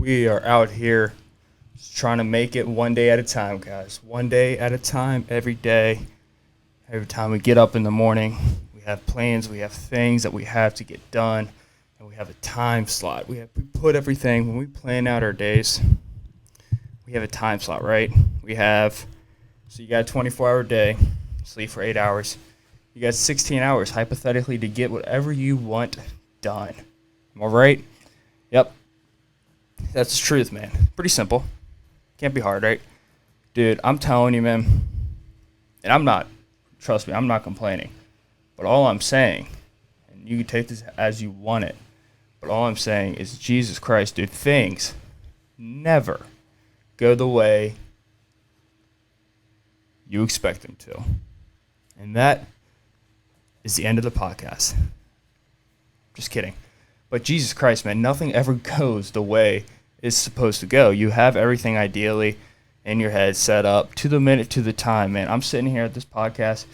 We are out here just trying to make it one day at a time, guys. One day at a time, every day. Every time we get up in the morning, we have plans, we have things that we have to get done, and we have a time slot. We put everything, when we plan out our days, we have a time slot, right? So you got a 24-hour day, sleep for 8 hours. You got 16 hours, hypothetically, to get whatever you want done. Am I right? Yep. That's the truth, man. Pretty simple. Can't be hard, right? Dude, I'm telling you, man, and trust me, I'm not complaining. But all I'm saying, and you can take this as you want it, but all I'm saying is, Jesus Christ, dude, things never go the way you expect them to. And that is the end of the podcast. Just kidding. But Jesus Christ, man, nothing ever goes the way it's supposed to go. You have everything ideally in your head set up to the minute, to the time, man. I'm sitting here at this podcast.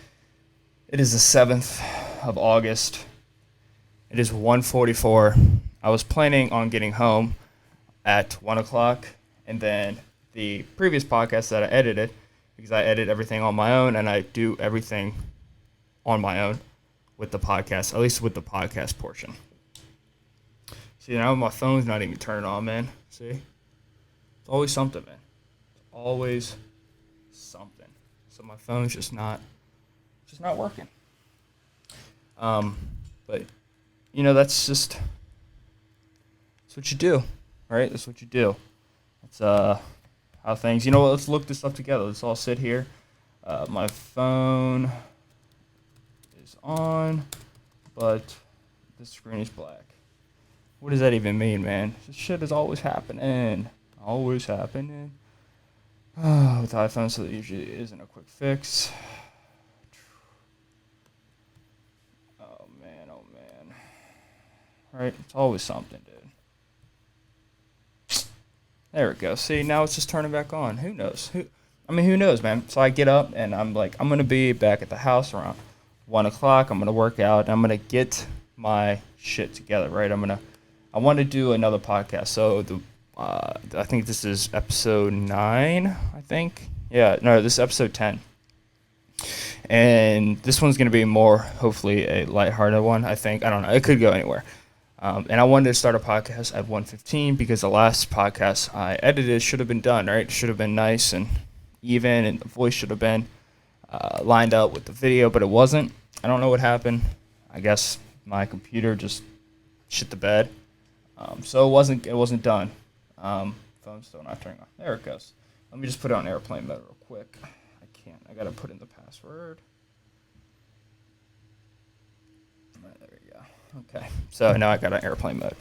It is the 7th of August. It is 1:44. I was planning on getting home at 1 o'clock, and then the previous podcast that I edited, because I edit everything on my own, and I do everything on my own with the podcast, at least with the podcast portion. See, now my phone's not even turned on, man. See? It's always something, man. It's always something. So my phone's just not working. But, that's what you do, right? That's what you do. That's how things, let's look this up together. Let's all sit here. My phone is on, but the screen is black. What does that even mean, man? This shit is always happening. Always happening. With iPhones, so there usually isn't a quick fix. Oh, man. Right? It's always something, dude. There it goes. See, now it's just turning back on. Who knows? Who knows, man? So I get up, and I'm like, I'm going to be back at the house around 1 o'clock. I'm going to work out, and I'm going to get my shit together, right? I want to do another podcast. So I think this is episode 9, I think. Yeah, no, this is episode 10. And this one's going to be more, hopefully, a lighthearted one, I think. I don't know. It could go anywhere. And I wanted to start a podcast at 1:15 because the last podcast I edited should have been done, right? It should have been nice and even, and the voice should have been lined up with the video, but it wasn't. I don't know what happened. I guess my computer just shit the bed. So it wasn't done. Phone's still not turning on. There it goes. Let me just put it on airplane mode real quick. I can't. I gotta put in the password. Right, there we go. Okay. So now I got an airplane mode.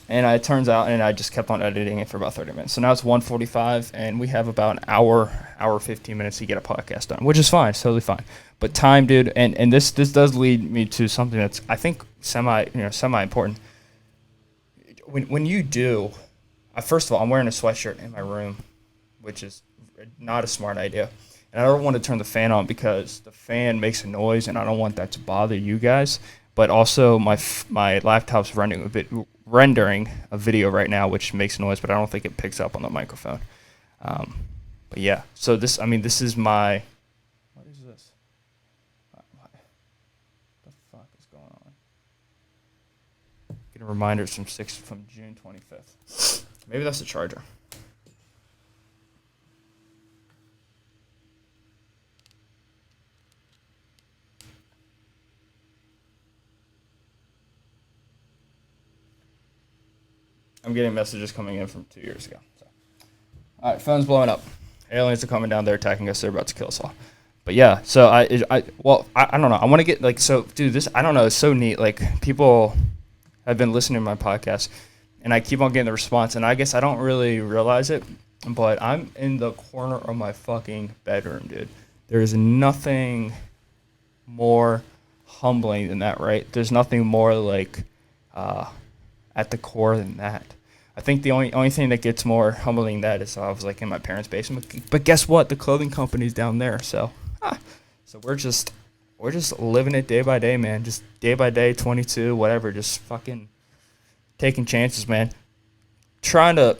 And it turns out, and I just kept on editing it for about 30 minutes. So now it's 1:45, and we have about an hour 15 minutes to get a podcast done, which is fine. It's totally fine. But time, dude, and this does lead me to something that's, I think, semi important. When you do, first of all, I'm wearing a sweatshirt in my room, which is not a smart idea. And I don't want to turn the fan on because the fan makes a noise, and I don't want that to bother you guys. But also, my laptop's rendering a video right now, which makes noise, but I don't think it picks up on the microphone. But yeah, so this is my. What is this? What the fuck is going on? Getting reminders from June 25th. Maybe that's the charger. I'm getting messages coming in from 2 years ago. So. All right, phone's blowing up. Aliens are coming down. They're attacking us. They're about to kill us all. But yeah, so I don't know. I want to get dude, this, I don't know. It's so neat. Like, people have been listening to my podcast, and I keep on getting the response, and I guess I don't really realize it, but I'm in the corner of my fucking bedroom, dude. There's nothing more humbling than that, right? There's nothing more at the core than that. I think the only thing that gets more humbling than that is I was in my parents' basement. But guess what? The clothing company's down there. So we're just living it day by day, man. Just day by day, 22, whatever. Just fucking taking chances, man. trying to,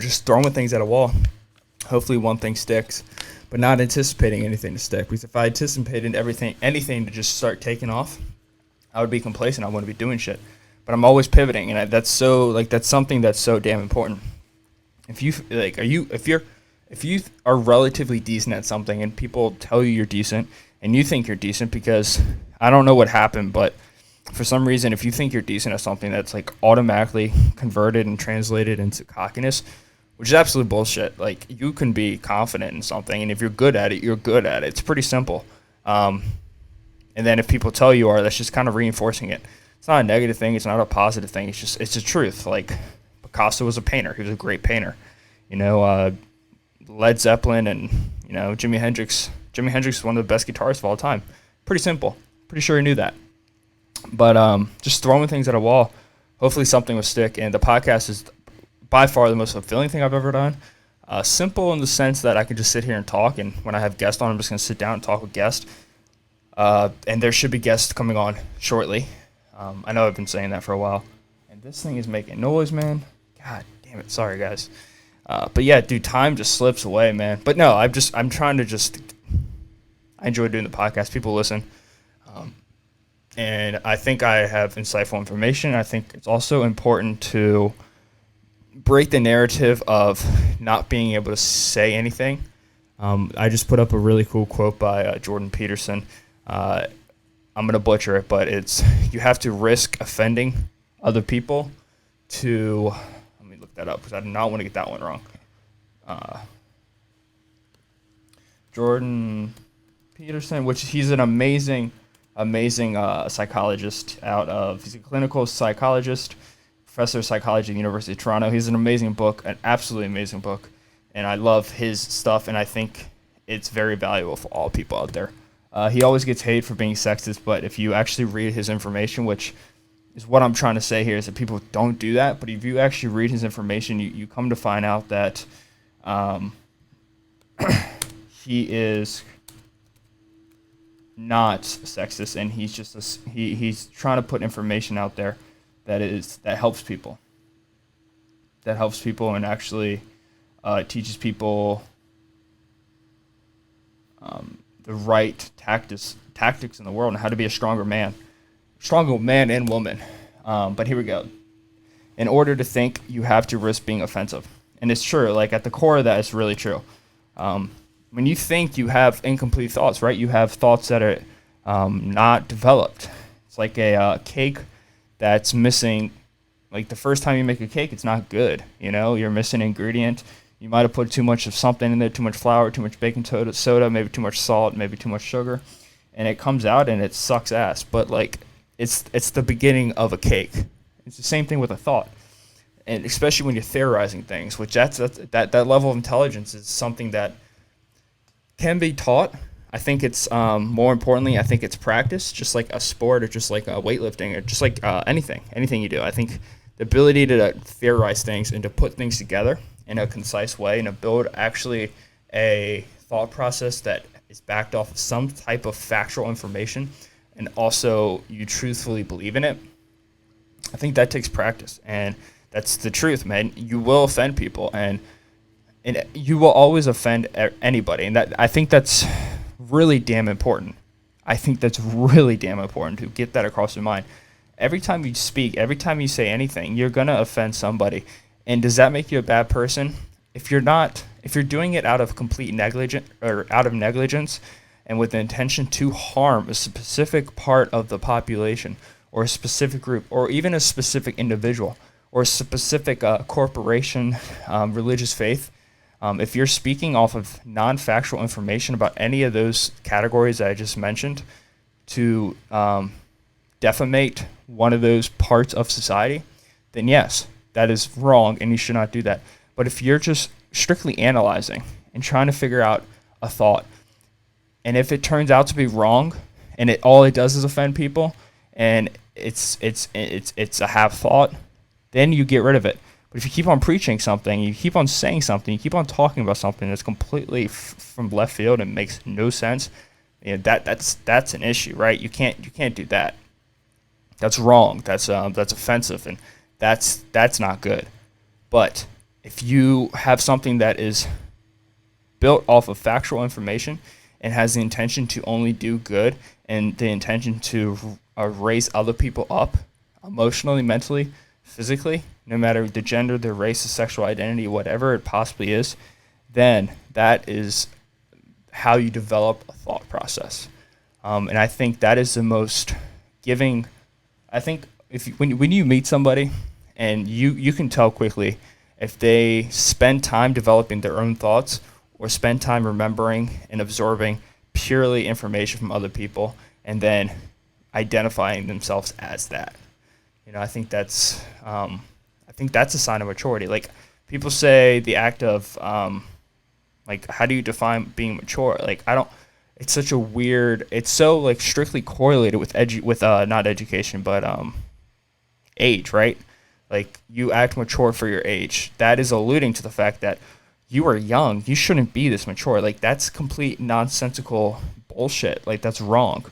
just throwing things at a wall. Hopefully one thing sticks, but not anticipating anything to stick. Because if I anticipated anything to just start taking off, I would be complacent. I wouldn't be doing shit. But I'm always pivoting, and that's something that's so damn important. If you are relatively decent at something, and people tell you you're decent, and you think you're decent because I don't know what happened, but for some reason, if you think you're decent at something, that's like automatically converted and translated into cockiness, which is absolute bullshit. Like, you can be confident in something, and if you're good at it, you're good at it. It's pretty simple. And then if people tell you are, that's just kind of reinforcing it. It's not a negative thing. It's not a positive thing. It's the truth. Like, Picasso was a painter. He was a great painter. Led Zeppelin and, Jimi Hendrix. Jimi Hendrix is one of the best guitarists of all time. Pretty simple. Pretty sure he knew that. But just throwing things at a wall, hopefully something will stick. And the podcast is by far the most fulfilling thing I've ever done. Simple in the sense that I can just sit here and talk, and when I have guests on, I'm just going to sit down and talk with guests. And there should be guests coming on shortly. I know I've been saying that for a while. And this thing is making noise, man. God damn it. Sorry, guys. But yeah, dude, time just slips away, man. But no, I enjoy doing the podcast. People listen. And I think I have insightful information. I think it's also important to break the narrative of not being able to say anything. I just put up a really cool quote by Jordan Peterson. I'm going to butcher it, but it's, you have to risk offending other people to, let me look that up because I do not want to get that one wrong. Jordan Peterson, which he's an amazing psychologist he's a clinical psychologist, professor of psychology at the University of Toronto. He's an amazing book, an absolutely amazing book, and I love his stuff, and I think it's very valuable for all people out there. He always gets hate for being sexist, but if you actually read his information, which is what I'm trying to say here, is that people don't do that, but if you actually read his information, you come to find out that he is not sexist, and he's just he's trying to put information out there that helps people, and actually teaches people the right tactics in the world and how to be a stronger man and woman. But here we go. In order to think, you have to risk being offensive, and it's true. Like, at the core of that, it's really true. When you think, you have incomplete thoughts, right? You have thoughts that are not developed. It's like a cake that's missing. Like, the first time you make a cake, it's not good. You're missing an ingredient. You might have put too much of something in there, too much flour, too much baking soda, maybe too much salt, maybe too much sugar, and it comes out and it sucks ass. But like, it's the beginning of a cake. It's the same thing with a thought, and especially when you're theorizing things, which that level of intelligence is something that can be taught. I think it's more importantly, I think it's practice, just like a sport or just like weightlifting or just like anything you do. I think the ability to theorize things and to put things together in a concise way and to build actually a thought process that is backed off of some type of factual information, and also you truthfully believe in it, I think that takes practice. And that's the truth, man. You will offend people, and you will always offend anybody, and I think that's really damn important. I think that's really damn important to get that across your mind. Every time you speak, every time you say anything, you're gonna offend somebody. And does that make you a bad person? If you're doing it out of complete negligence and with the intention to harm a specific part of the population or a specific group or even a specific individual or a specific corporation, religious faith, if you're speaking off of non-factual information about any of those categories that I just mentioned to defamate one of those parts of society, then yes, that is wrong and you should not do that. But if you're just strictly analyzing and trying to figure out a thought, and if it turns out to be wrong and all it does is offend people and it's a half thought, then you get rid of it. But if you keep on preaching something, you keep on saying something, you keep on talking about something that's completely from left field and makes no sense, that's an issue, right? You can't do that. That's wrong. That's offensive, and that's not good. But if you have something that is built off of factual information and has the intention to only do good and the intention to raise other people up emotionally, mentally, physically, no matter the gender, the race, the sexual identity, whatever it possibly is, then that is how you develop a thought process. And I think that is the most giving. I think when you meet somebody and you can tell quickly if they spend time developing their own thoughts or spend time remembering and absorbing purely information from other people and then identifying themselves as that. I think that's a sign of maturity. Like people say the act of like how do you define being mature? Like I don't. It's such a weird. It's so like strictly correlated with not education but age, right? Like you act mature for your age. That is alluding to the fact that you are young. You shouldn't be this mature. Like that's complete nonsensical bullshit. Like that's wrong,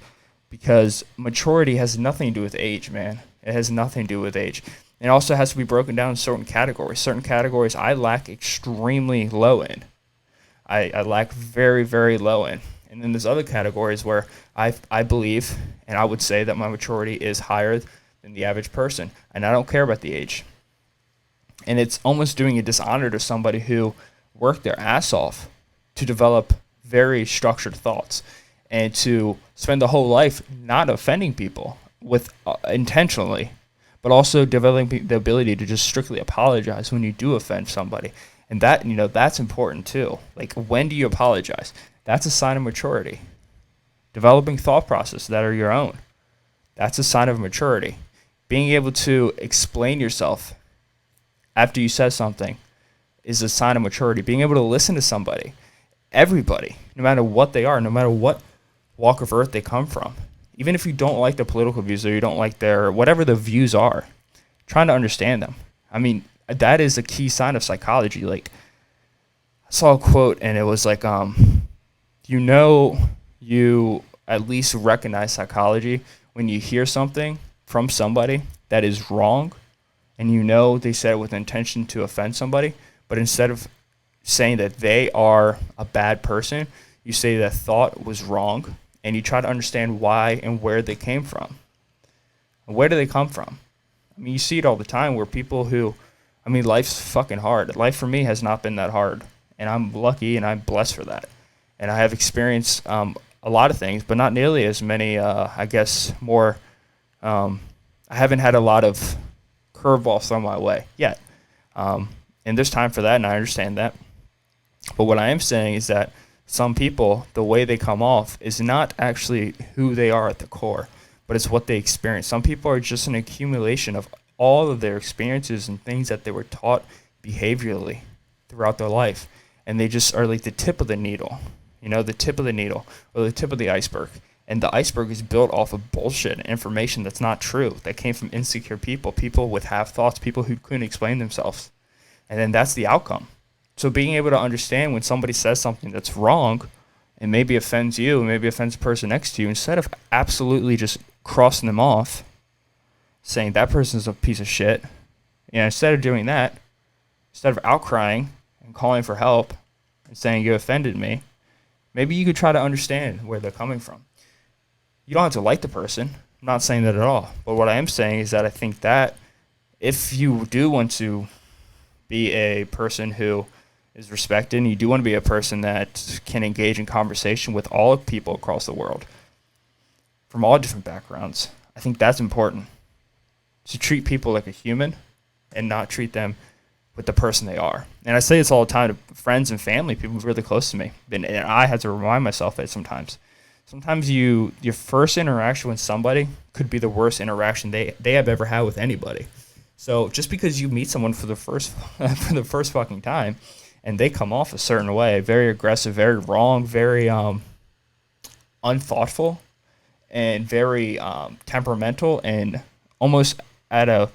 because maturity has nothing to do with age, man. It has nothing to do with age. It also has to be broken down in certain categories. Certain categories I lack extremely low in. I lack very, very low in. And then there's other categories where I believe and I would say that my maturity is higher than the average person. And I don't care about the age. And it's almost doing a dishonor to somebody who worked their ass off to develop very structured thoughts and to spend the whole life not offending people with intentionally, but also developing the ability to just strictly apologize when you do offend somebody. And that, that's important too. Like, when do you apologize? That's a sign of maturity. Developing thought processes that are your own. That's a sign of maturity. Being able to explain yourself after you said something is a sign of maturity. Being able to listen to somebody, everybody, no matter what they are, no matter what walk of earth they come from, even if you don't like their political views or you don't like their, whatever the views are, trying to understand them. I mean, that is a key sign of psychology. Like, I saw a quote and it was like, you at least recognize psychology when you hear something from somebody that is wrong and they said it with intention to offend somebody, but instead of saying that they are a bad person, you say that thought was wrong and you try to understand why and where they came from. Where do they come from? I mean, you see it all the time where people life's fucking hard. Life for me has not been that hard, and I'm lucky and I'm blessed for that. And I have experienced a lot of things, but not nearly as many, more. I haven't had a lot of curveballs thrown my way yet. And there's time for that, and I understand that. But what I am saying is that some people, the way they come off is not actually who they are at the core, but it's what they experience. Some people are just an accumulation of all of their experiences and things that they were taught behaviorally throughout their life. And they just are like the tip of the needle, the tip of the needle or the tip of the iceberg. And the iceberg is built off of bullshit and information that's not true, that came from insecure people with half thoughts, people who couldn't explain themselves. And then that's the outcome. So being able to understand when somebody says something that's wrong and maybe offends you, maybe offends the person next to you, instead of absolutely just crossing them off, saying that person's a piece of shit, instead of doing that, instead of outcrying and calling for help and saying you offended me, maybe you could try to understand where they're coming from. You don't have to like the person. I'm not saying that at all. But what I am saying is that I think that if you do want to be a person who is respected, and you do want to be a person that can engage in conversation with all people across the world from all different backgrounds, I think that's important. To treat people like a human and not treat them with the person they are. And I say this all the time to friends and family, people really close to me. And I had to remind myself that sometimes. Sometimes your first interaction with somebody could be the worst interaction they have ever had with anybody. So just because you meet someone for the first fucking time and they come off a certain way, very aggressive, very wrong, very unthoughtful, and very temperamental, and almost at a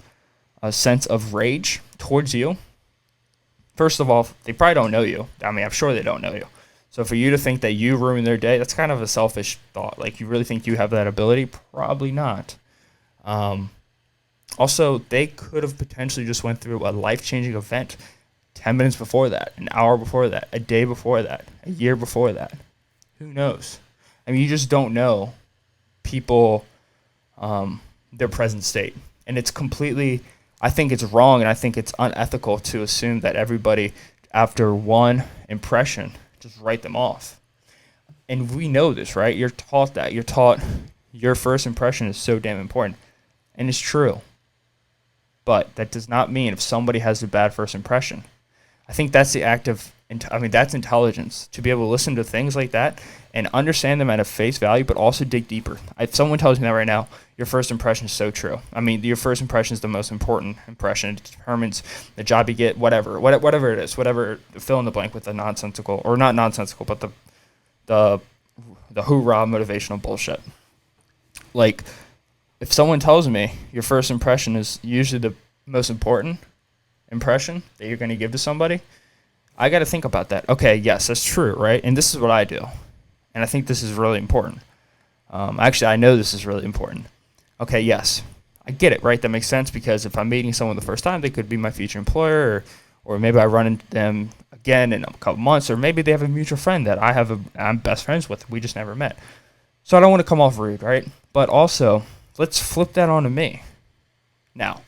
sense of rage towards you. First of all, they probably don't know you. I mean, I'm sure they don't know you. So for you to think that you ruin their day, that's kind of a selfish thought. Like, you really think you have that ability? Probably not. Also, they could have potentially just went through a life-changing event 10 minutes before that, an hour before that, a day before that, a year before that. Who knows? I mean, you just don't know people, their present state. And it's completely, I think it's wrong and I think it's unethical to assume that everybody, after one impression, just write them off. And we know this, right? You're taught that. You're taught your first impression is so damn important. And it's true. But that does not mean if somebody has a bad first impression. I think that's the act of, that's intelligence, to be able to listen to things like that and understand them at a face value, but also dig deeper. If someone tells me that right now, your first impression is so true. I mean, your first impression is the most important impression. It determines the job you get, whatever it is, fill in the blank with the nonsensical, or not nonsensical, but the hoorah motivational bullshit. Like, if someone tells me your first impression is usually the most important impression that you're going to give to somebody, I got to think about that. Okay, yes, that's true, right? And this is what I do. And I think this is really important. Actually, I know this is really important. Okay, yes, I get it, right? That makes sense, because if I'm meeting someone the first time, they could be my future employer, or maybe I run into them again in a couple months, or maybe they have a mutual friend that I'm best friends with. We just never met. So I don't want to come off rude, right? But also, let's flip that onto me. Now,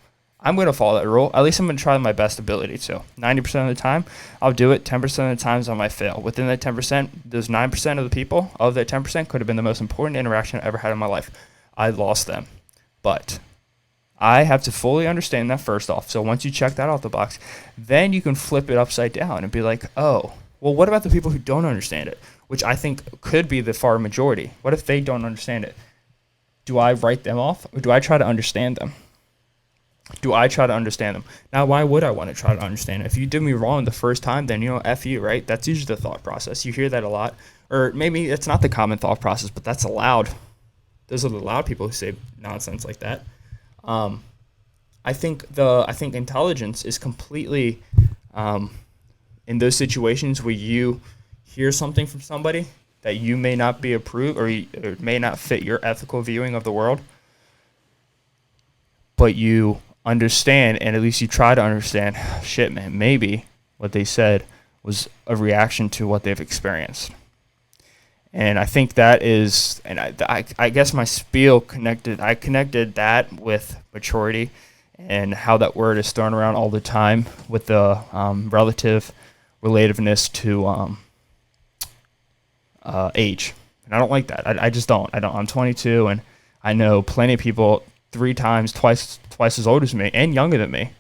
I'm going to follow that rule. At least I'm going to try my best ability to. 90% of the time, I'll do it. 10% of the times I might fail. Within that 10%, those 9% of the people of that 10% could have been the most important interaction I ever had in my life. I lost them. But I have to fully understand that first off. So once you check that off the box, then you can flip it upside down and be like, oh, well, what about the people who don't understand it? Which I think could be the far majority. What if they don't understand it? Do I write them off, or do I try to understand them? Now, why would I want to try to understand it? If you did me wrong the first time, then, F you, right? That's usually the thought process. You hear that a lot. Or maybe it's not the common thought process, but that's allowed. Those are the loud people who say nonsense like that. I think intelligence is completely in those situations where you hear something from somebody that you may not be approved, or may not fit your ethical viewing of the world, but you understand, and at least you try to understand, shit, man, maybe what they said was a reaction to what they've experienced. And I think that is, and I guess my spiel connected that with maturity and how that word is thrown around all the time with the relative relativeness to age. And I don't like that. I just don't. I'm 22, and I know plenty of people twice as old as me and younger than me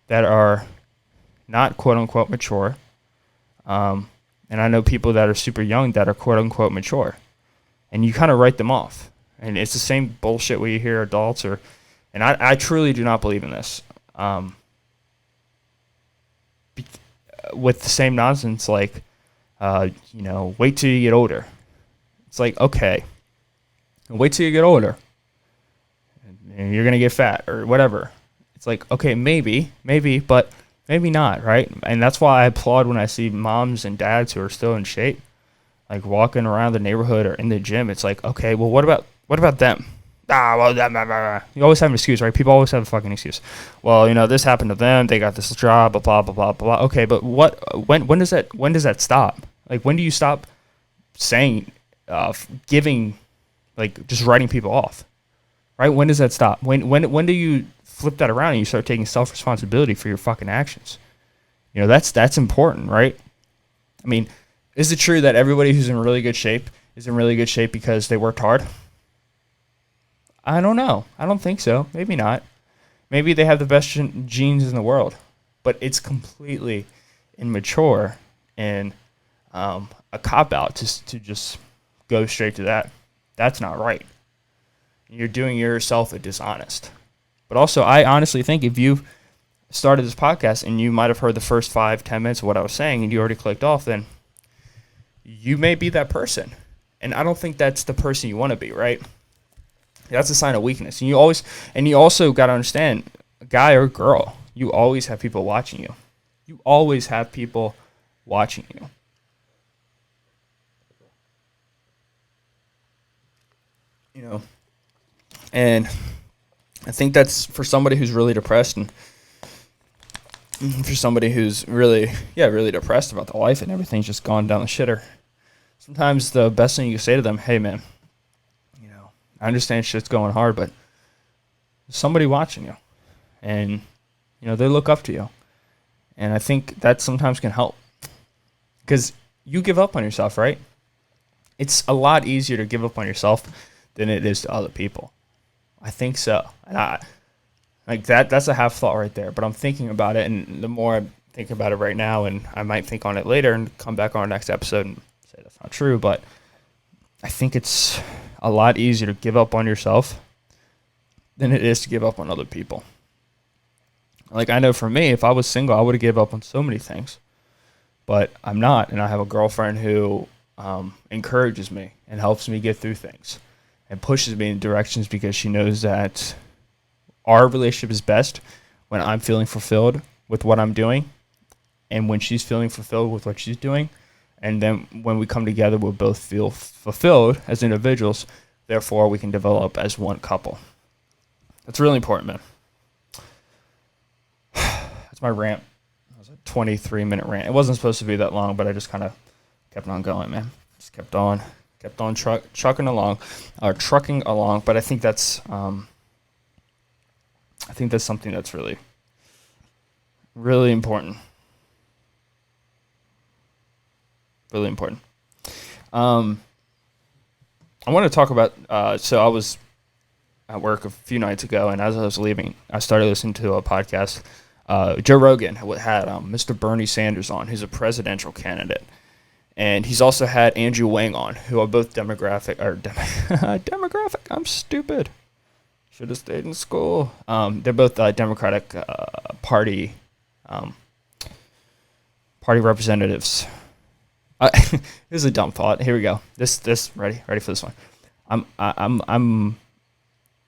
that are not quote unquote mature. And I know people that are super young that are quote unquote mature, and you kind of write them off. And it's the same bullshit where you hear adults and I truly do not believe in this. With the same nonsense, like, wait till you get older. It's like, okay, wait till you get older. You're going to get fat or whatever. It's like, okay, maybe, but maybe not, right? And that's why I applaud when I see moms and dads who are still in shape, like walking around the neighborhood or in the gym. It's like, okay, well, what about them? You always have an excuse, right? People always have a fucking excuse. Well, this happened to them. They got this job, blah, blah, blah, blah. Okay, but when does that stop? Like, when do you stop saying, giving, like, just writing people off? Right? When does that stop? When do you flip that around and you start taking self-responsibility for your fucking actions? That's important, right? I mean, is it true that everybody who's in really good shape is in really good shape because they worked hard? I don't know. I don't think so. Maybe not. Maybe they have the best genes in the world, but it's completely immature and a cop-out to just go straight to that. That's not right. You're doing yourself a dishonest. But also, I honestly think if you started this podcast and you might have heard the first 5-10 minutes of what I was saying and you already clicked off, then you may be that person. And I don't think that's the person you want to be, right? That's a sign of weakness. And you also got to understand, guy or girl, you always have people watching you. You always have people watching you. And I think that's for somebody who's really depressed, and for somebody who's really depressed about the life and everything's just gone down the shitter. Sometimes the best thing you can say to them, hey man, I understand shit's going hard, but there's somebody watching you, and they look up to you, and I think that sometimes can help, because you give up on yourself, right? It's a lot easier to give up on yourself than it is to other people. I think so. And that's a half thought right there, but I'm thinking about it, and the more I think about it right now, and I might think on it later and come back on our next episode and say that's not true, but I think it's a lot easier to give up on yourself than it is to give up on other people. Like, I know for me, if I was single, I would have given up on so many things, but I'm not, and I have a girlfriend who encourages me and helps me get through things and pushes me in directions, because she knows that our relationship is best when I'm feeling fulfilled with what I'm doing, and when she's feeling fulfilled with what she's doing. And then when we come together, we'll both feel fulfilled as individuals. Therefore, we can develop as one couple. That's really important, man. That's my rant. That was a 23-minute rant. It wasn't supposed to be that long, but I just kind of kept on going, man. Just kept on trucking along. But I think that's something that's really, really important. Really important. I want to talk about, so I was at work a few nights ago, and as I was leaving, I started listening to a podcast. Joe Rogan had Mr. Bernie Sanders on, who's a presidential candidate. And he's also had Andrew Wang on, who are both demographic. I'm stupid. Should have stayed in school. They're both Democratic Party representatives. This is a dumb thought. Here we go. This ready for this one.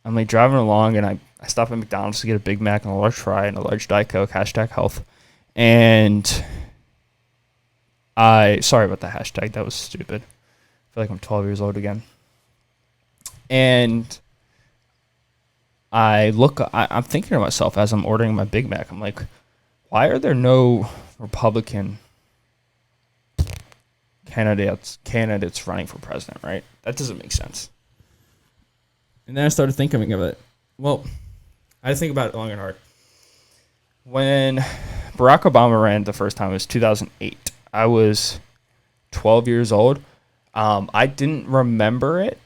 I'm like driving along, and I stop at McDonald's to get a Big Mac and a large fry and a large Diet Coke, #health. And sorry about the hashtag. That was stupid. I feel like I'm 12 years old again. And I'm thinking to myself as I'm ordering my Big Mac, I'm like, why are there no Republican candidates running for president, right? That doesn't make sense. And then I started thinking of it. Well, I think about it long and hard. When Barack Obama ran the first time, it was 2008. I was 12 years old. I didn't remember it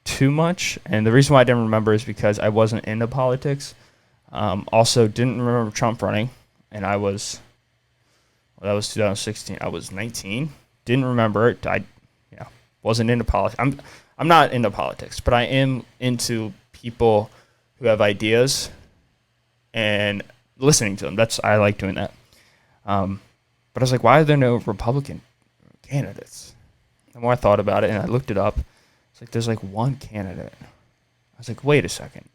too much, and the reason why I didn't remember is because I wasn't into politics. Also, didn't remember Trump running, and that was 2016. I was 19. Didn't remember it. I wasn't into politics. I'm not into politics, but I am into people who have ideas and listening to them. I like doing that. But I was like, why are there no Republican candidates? The more I thought about it and I looked it up, it's like there's like one candidate. I was like, wait a second.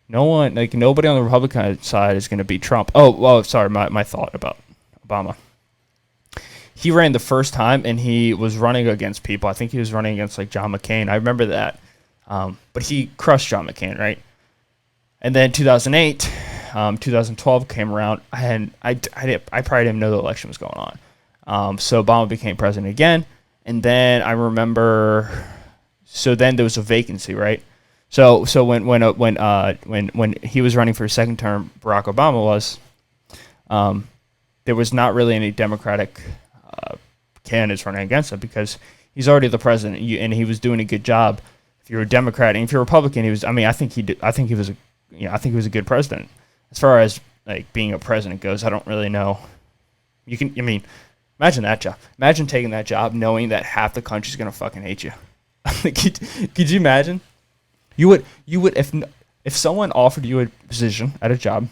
Nobody on the Republican side is going to beat Trump. Oh, well, sorry, my thought about Obama. He ran the first time, and he was running against people. I think he was running against like John McCain. I remember that. But he crushed John McCain, right? And then 2008, 2012 came around, and I probably didn't know the election was going on. So Obama became president again, and then I remember. So then there was a vacancy, right? So when he was running for his second term, Barack Obama was, there was not really any Democratic candidates running against him because he's already the president, and he was doing a good job. If you're a Democrat and if you're a Republican, he was. I mean, I think he was a good president. As far as like being a president goes, I don't really know. Imagine that job. Imagine taking that job knowing that half the country's gonna fucking hate you. Could you imagine? You would if someone offered you a position at a job,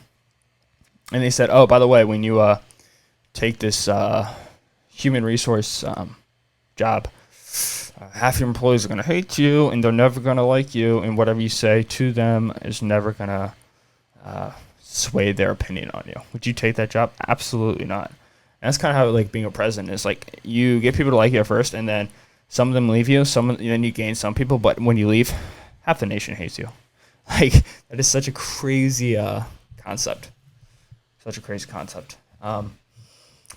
and they said, "Oh, by the way, when you take this human resource job, half your employees are gonna hate you, and they're never gonna like you, and whatever you say to them is never gonna sway their opinion on you." Would you take that job? Absolutely not. And that's kind of how like being a president is. Like you get people to like you at first, and then some of them leave you. Then you gain some people, but when you leave, half the nation hates you. Like, that is such a crazy concept. Such a crazy concept. But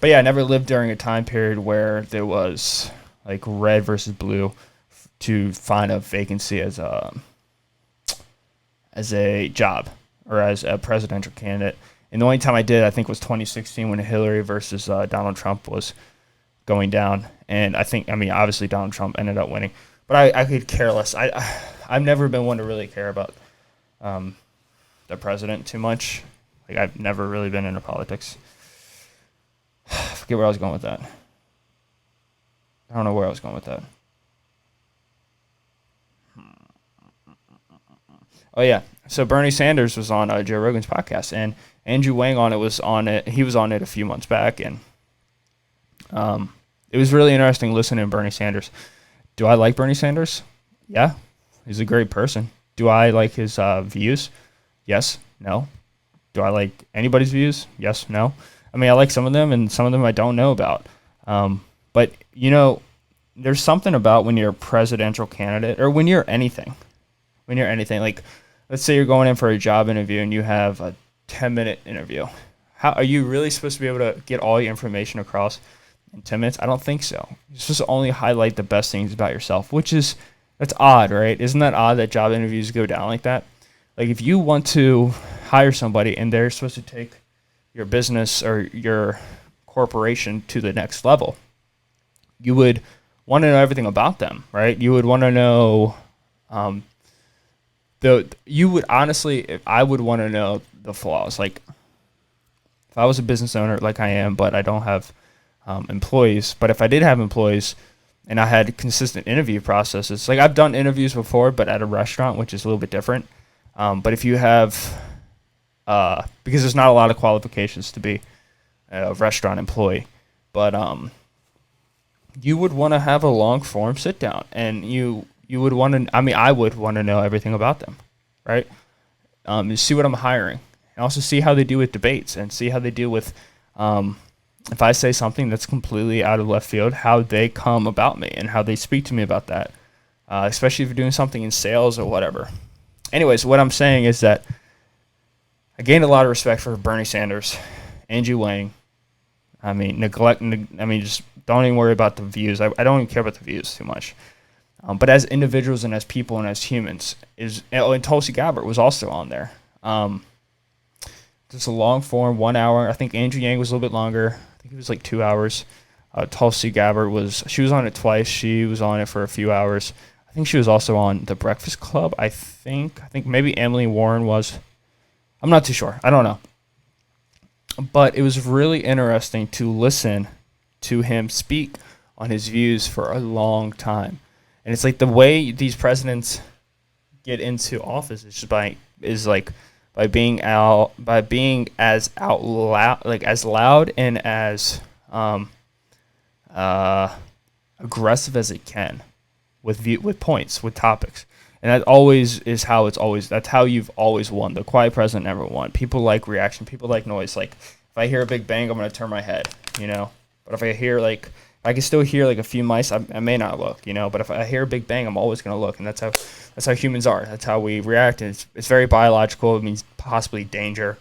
yeah, I never lived during a time period where there was like red versus blue to find a vacancy as a job or as a presidential candidate. And the only time I did, I think, was 2016 when Hillary versus Donald Trump was going down. And obviously Donald Trump ended up winning. But I could care less. I've never been one to really care about the president too much. Like, I've never really been into politics. I forget where I was going with that. I don't know where I was going with that. Oh yeah, so Bernie Sanders was on Joe Rogan's podcast, and Andrew Wang was on it. He was on it a few months back, and it was really interesting listening to Bernie Sanders. Do I like Bernie Sanders? Yeah, he's a great person. Do I like his views? Yes, no. Do I like anybody's views? Yes, no. I mean, I like some of them, and some of them I don't know about. But, there's something about when you're a presidential candidate, or when you're anything. Like, let's say you're going in for a job interview, and you have a 10-minute interview. How are you really supposed to be able to get all your information across in 10 minutes? I don't think so. You're supposed to only highlight the best things about yourself, that's odd, right? Isn't that odd that job interviews go down like that? Like, if you want to hire somebody and they're supposed to take your business or your corporation to the next level, you would want to know everything about them, right? You would want to know, I would want to know the flaws. Like, if I was a business owner like I am, but I don't have employees, but if I did have employees and I had consistent interview processes, like, I've done interviews before, but at a restaurant, which is a little bit different. But if you have, because there's not a lot of qualifications to be a restaurant employee, but you would want to have a long form sit down, and you would want to. I would want to know everything about them, right? You see what I'm hiring, and also see how they do with debates, and see how they do with, if I say something that's completely out of left field, how they come about me and how they speak to me about that, especially if you're doing something in sales or whatever. Anyways, what I'm saying is that I gained a lot of respect for Bernie Sanders, Andrew Wang. Just don't even worry about the views. I don't even care about the views too much. But as individuals and as people and as humans, and Tulsi Gabbard was also on there. Just a long form, 1 hour. I think Andrew Yang was a little bit longer. I think it was like 2 hours. Tulsi Gabbard she was on it twice. She was on it for a few hours. I think she was also on The Breakfast Club. I think maybe Emily Warren was. I'm not too sure. I don't know. But it was really interesting to listen to him speak on his views for a long time. And it's like the way these presidents get into office is just by being as loud and as aggressive as it can with points, with topics. And that always is how that's how you've always won. The quiet president never won. People like reaction. People like noise. Like, if I hear a big bang, I'm going to turn my head, But if I hear, I can still hear, a few mice, I may not look, But if I hear a big bang, I'm always going to look. And that's how humans are. That's how we react. And it's very biological. It means possibly danger.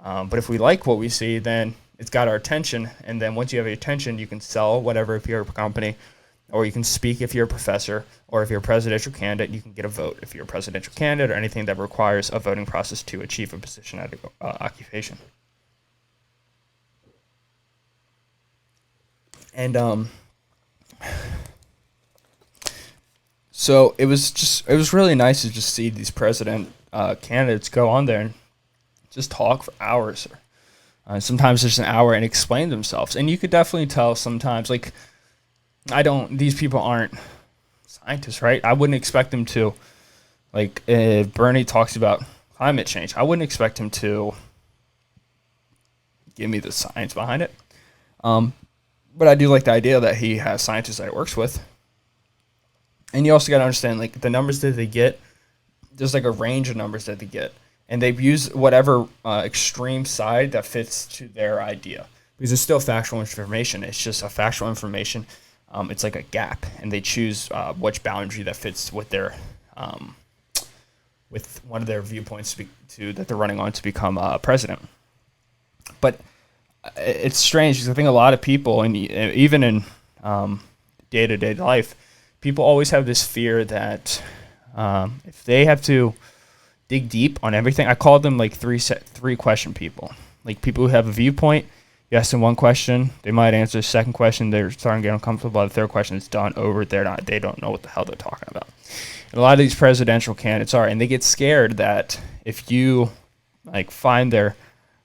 But if we like what we see, then it's got our attention. And then once you have your attention, you can sell whatever if you're a company. Or you can speak if you're a professor, or if you're a presidential candidate, you can get a vote if you're a presidential candidate, or anything that requires a voting process to achieve a position at an occupation. And so it was really nice to just see these president candidates go on there and just talk for hours, or sometimes just an hour, and explain themselves. And you could definitely tell sometimes, these people aren't scientists, right? I wouldn't expect them to, if Bernie talks about climate change, I wouldn't expect him to give me the science behind it. But I do like the idea that he has scientists that he works with. And you also got to understand, the numbers that they get, there's a range of numbers that they get. And they've used whatever extreme side that fits to their idea. Because it's still factual information. It's just a factual information. It's like a gap, and they choose which boundary that fits with their with one of their viewpoints that they're running on to become president. But it's strange because I think a lot of people, and even in day-to-day life, people always have this fear that if they have to dig deep on everything, I call them like three question people. Like people who have a viewpoint, you ask them one question, they might answer the second question, they're starting to get uncomfortable. By the third question, it's done, over. They don't know what the hell they're talking about. And a lot of these presidential candidates are, and they get scared that if you like find their,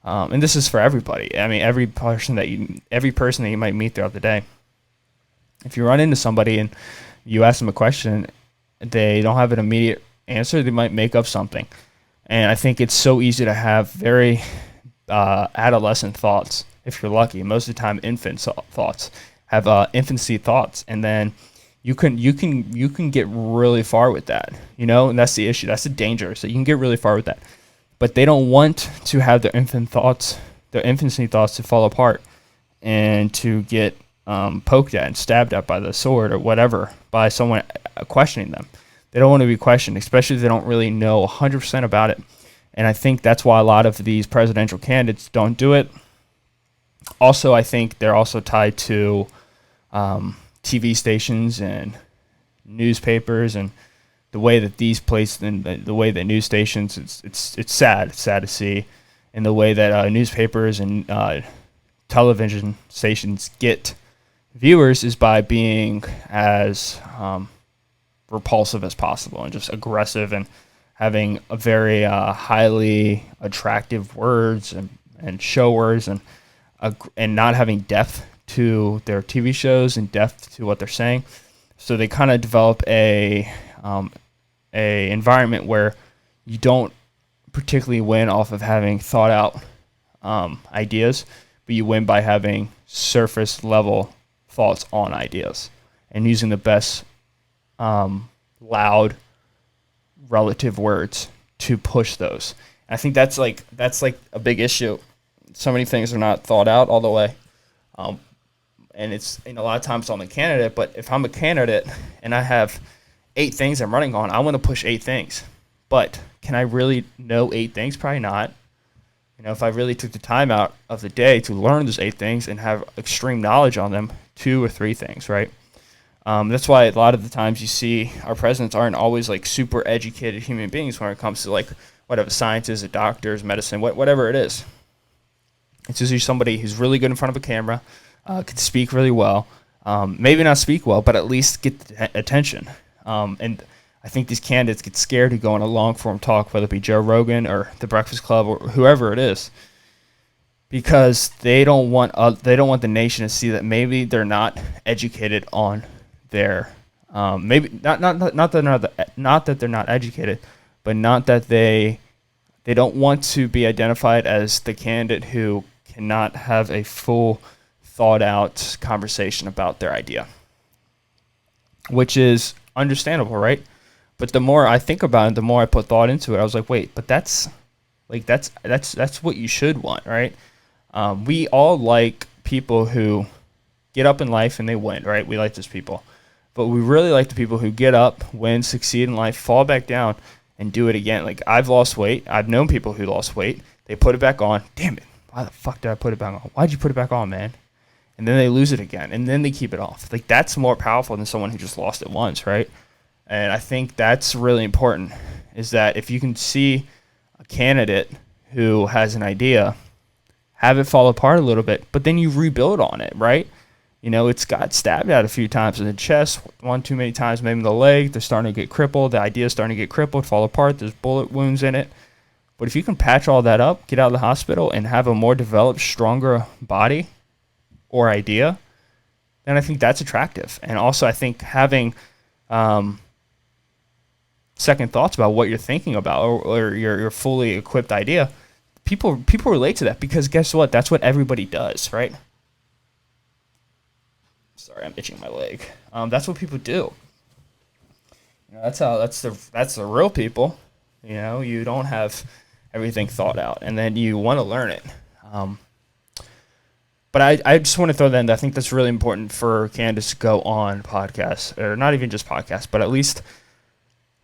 and this is for everybody. I mean, every person that you might meet throughout the day. If you run into somebody and you ask them a question, they don't have an immediate answer, they might make up something. And I think it's so easy to have very adolescent thoughts, if you're lucky. Most of the time, infant thoughts have infancy thoughts, and then you can get really far with that, and that's the issue. That's the danger. So you can get really far with that, but they don't want to have their infancy thoughts to fall apart and to get poked at and stabbed at by the sword or whatever by someone questioning them. They don't want to be questioned, especially if they don't really know 100% about it. And I think that's why a lot of these presidential candidates don't do it. Also, I think they're also tied to TV stations and newspapers, and the way that these places and the way that news stations, it's sad. It's sad to see, and the way that newspapers and television stations get viewers is by being as repulsive as possible and just aggressive and having a very highly attractive words and show words and not having depth to their TV shows and depth to what they're saying. So they kind of develop a environment where you don't particularly win off of having thought out ideas, but you win by having surface level thoughts on ideas and using the best loud relative words to push those. And I think that's like a big issue. So many things are not thought out all the way. And it's a lot of times on the candidate, but if I'm a candidate and I have 8 things I'm running on, I want to push 8 things. But can I really know 8 things? Probably not. If I really took the time out of the day to learn those 8 things and have extreme knowledge on them, 2 or 3 things, right? That's why a lot of the times you see our presidents aren't always like super educated human beings when it comes to like whatever sciences, doctors, medicine, whatever it is. It's usually somebody who's really good in front of a camera, could speak really well, maybe not speak well, but at least get attention. And I think these candidates get scared to go on a long form talk, whether it be Joe Rogan or The Breakfast Club or whoever it is, because they don't want the nation to see that maybe they're not educated on their maybe not that they're not educated, but not that they don't want to be identified as the candidate who cannot have a full thought out conversation about their idea, which is understandable, right? But the more I think about it, the more I put thought into it, I was like, wait, but that's what you should want, right? We all like people who get up in life and they win, right? We like those people. But we really like the people who get up, win, succeed in life, fall back down, and do it again. Like, I've lost weight. I've known people who lost weight. They put it back on. Damn it. Why the fuck did I put it back on? Why'd you put it back on, man? And then they lose it again, and then they keep it off. Like, that's more powerful than someone who just lost it once, right? And I think that's really important, is that if you can see a candidate who has an idea, have it fall apart a little bit, but then you rebuild on it, right? It's got stabbed at a few times in the chest, one too many times, maybe in the leg. They're starting to get crippled. The idea's starting to get crippled, fall apart. There's bullet wounds in it. But if you can patch all that up, get out of the hospital, and have a more developed, stronger body or idea, then I think that's attractive. And also, I think having second thoughts about what you're thinking about or your fully equipped idea, people relate to that, because guess what? That's what everybody does, right? Sorry, I'm itching my leg. That's what people do. That's the real people. You don't have everything thought out, and then you want to learn it. But I just want to throw that in. I think that's really important for candidates to go on podcasts, or not even just podcasts, but at least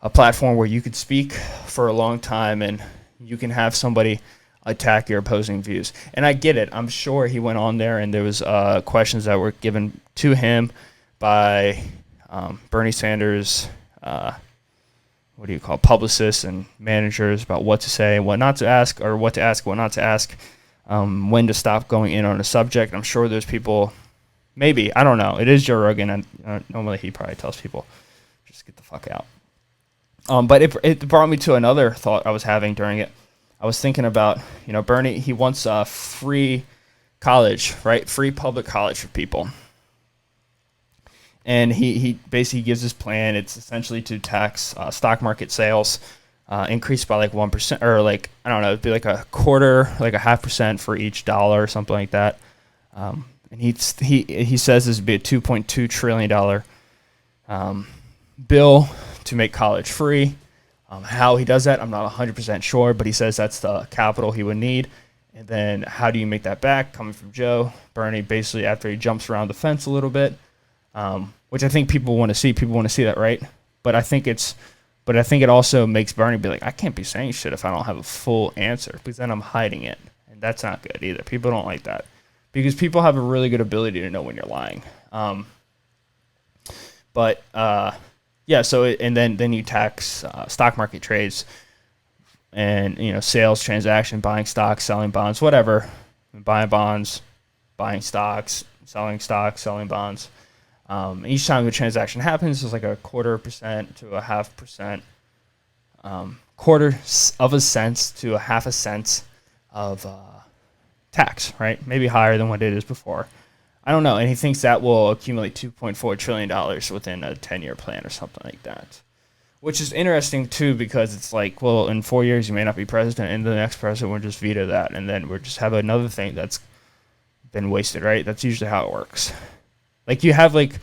a platform where you could speak for a long time and you can have somebody attack your opposing views. And I get it. I'm sure he went on there and there was questions that were given to him by Bernie Sanders, publicists and managers about what to say, what not to ask, or what to ask, what not to ask, when to stop going in on a subject. I'm sure there's people, maybe, I don't know. It is Joe Rogan, and normally he probably tells people, just get the fuck out. But it brought me to another thought I was having during it. I was thinking about, Bernie, he wants free college, right? Free public college for people. And he basically gives his plan. It's essentially to tax stock market sales, increase by like 1%, or like, I don't know, it'd be like a quarter, like a 0.5% for each dollar or something like that. And he says this would be a $2.2 trillion bill to make college free. How he does that, I'm not 100% sure, but he says that's the capital he would need. And then how do you make that back? Coming from Bernie, basically after he jumps around the fence a little bit, which I think people want to see. People want to see that, right? But I think it also makes Bernie be like, I can't be saying shit if I don't have a full answer, because then I'm hiding it, and that's not good either. People don't like that, because people have a really good ability to know when you're lying. Yeah, so and then you tax stock market trades and sales, transaction, buying stocks, selling bonds, whatever, buying bonds, buying stocks, selling bonds. Each time the transaction happens, it's like a 0.25% to a 0.5%, quarter of a cent to a 0.5 cent of tax, right? Maybe higher than what it is before. I don't know, and he thinks that will accumulate $2.4 trillion within a 10-year plan or something like that, which is interesting, too, because it's like, well, in 4 years you may not be president, and the next president will just veto that, and then we'll just have another thing that's been wasted, right? That's usually how it works. Like, you have, like,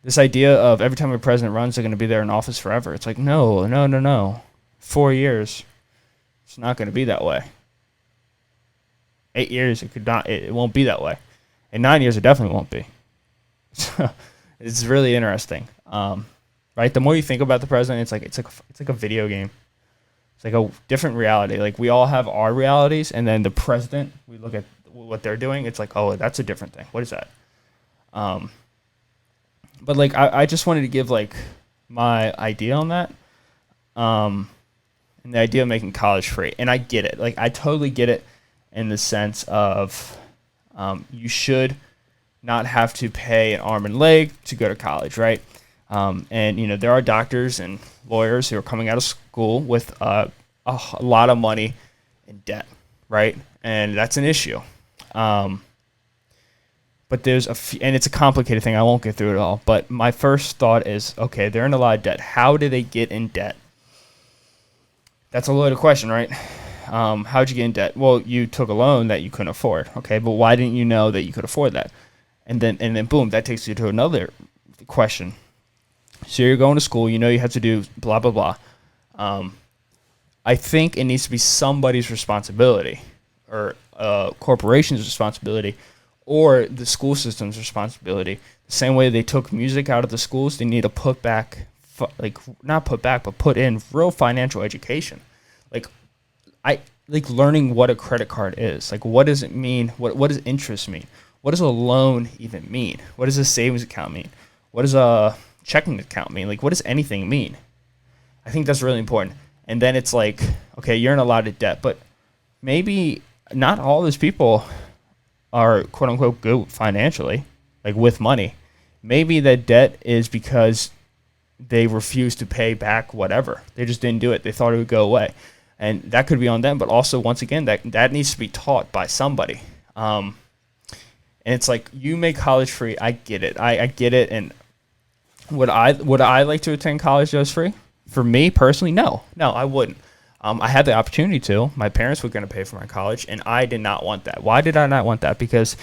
this idea of every time a president runs, they're going to be there in office forever. It's like, no. 4 years, it's not going to be that way. 8 years, it won't be that way. In 9 years, it definitely won't be. It's really interesting, right? The more you think about the president, it's like a video game. It's like a different reality. Like, we all have our realities, and then the president, we look at what they're doing. It's like, oh, that's a different thing. What is that? But like, I just wanted to give like my idea on that, and the idea of making college free. And I get it. Like, I totally get it in the sense of. You should not have to pay an arm and leg to go to college, right? And there are doctors and lawyers who are coming out of school with a lot of money in debt, right? And that's an issue. But there's and it's a complicated thing. I won't get through it all. But my first thought is, okay, they're in a lot of debt. How do they get in debt? That's a loaded question, right? How'd you get in debt? Well, you took a loan that you couldn't afford. Okay, but why didn't you know that you could afford that? And then boom, that takes you to another question. So you're going to school, you have to do blah, blah, blah. I think it needs to be somebody's responsibility, or a corporation's responsibility, or the school system's responsibility. The same way they took music out of the schools, they need to put in real financial education. Like learning what a credit card is. Like, what does it mean? What does interest mean? What does a loan even mean? What does a savings account mean? What does a checking account mean? Like, what does anything mean? I think that's really important. And then it's like, okay, you're in a lot of debt, but maybe not all those people are quote unquote good financially, like with money. Maybe that debt is because they refused to pay back whatever. They just didn't do it. They thought it would go away. And that could be on them, but also, once again, that needs to be taught by somebody. And it's like, you make college free. I get it. I get it. And would I like to attend college just free? For me personally, no, I wouldn't. I had the opportunity to. My parents were going to pay for my college, and I did not want that. Why did I not want that? Because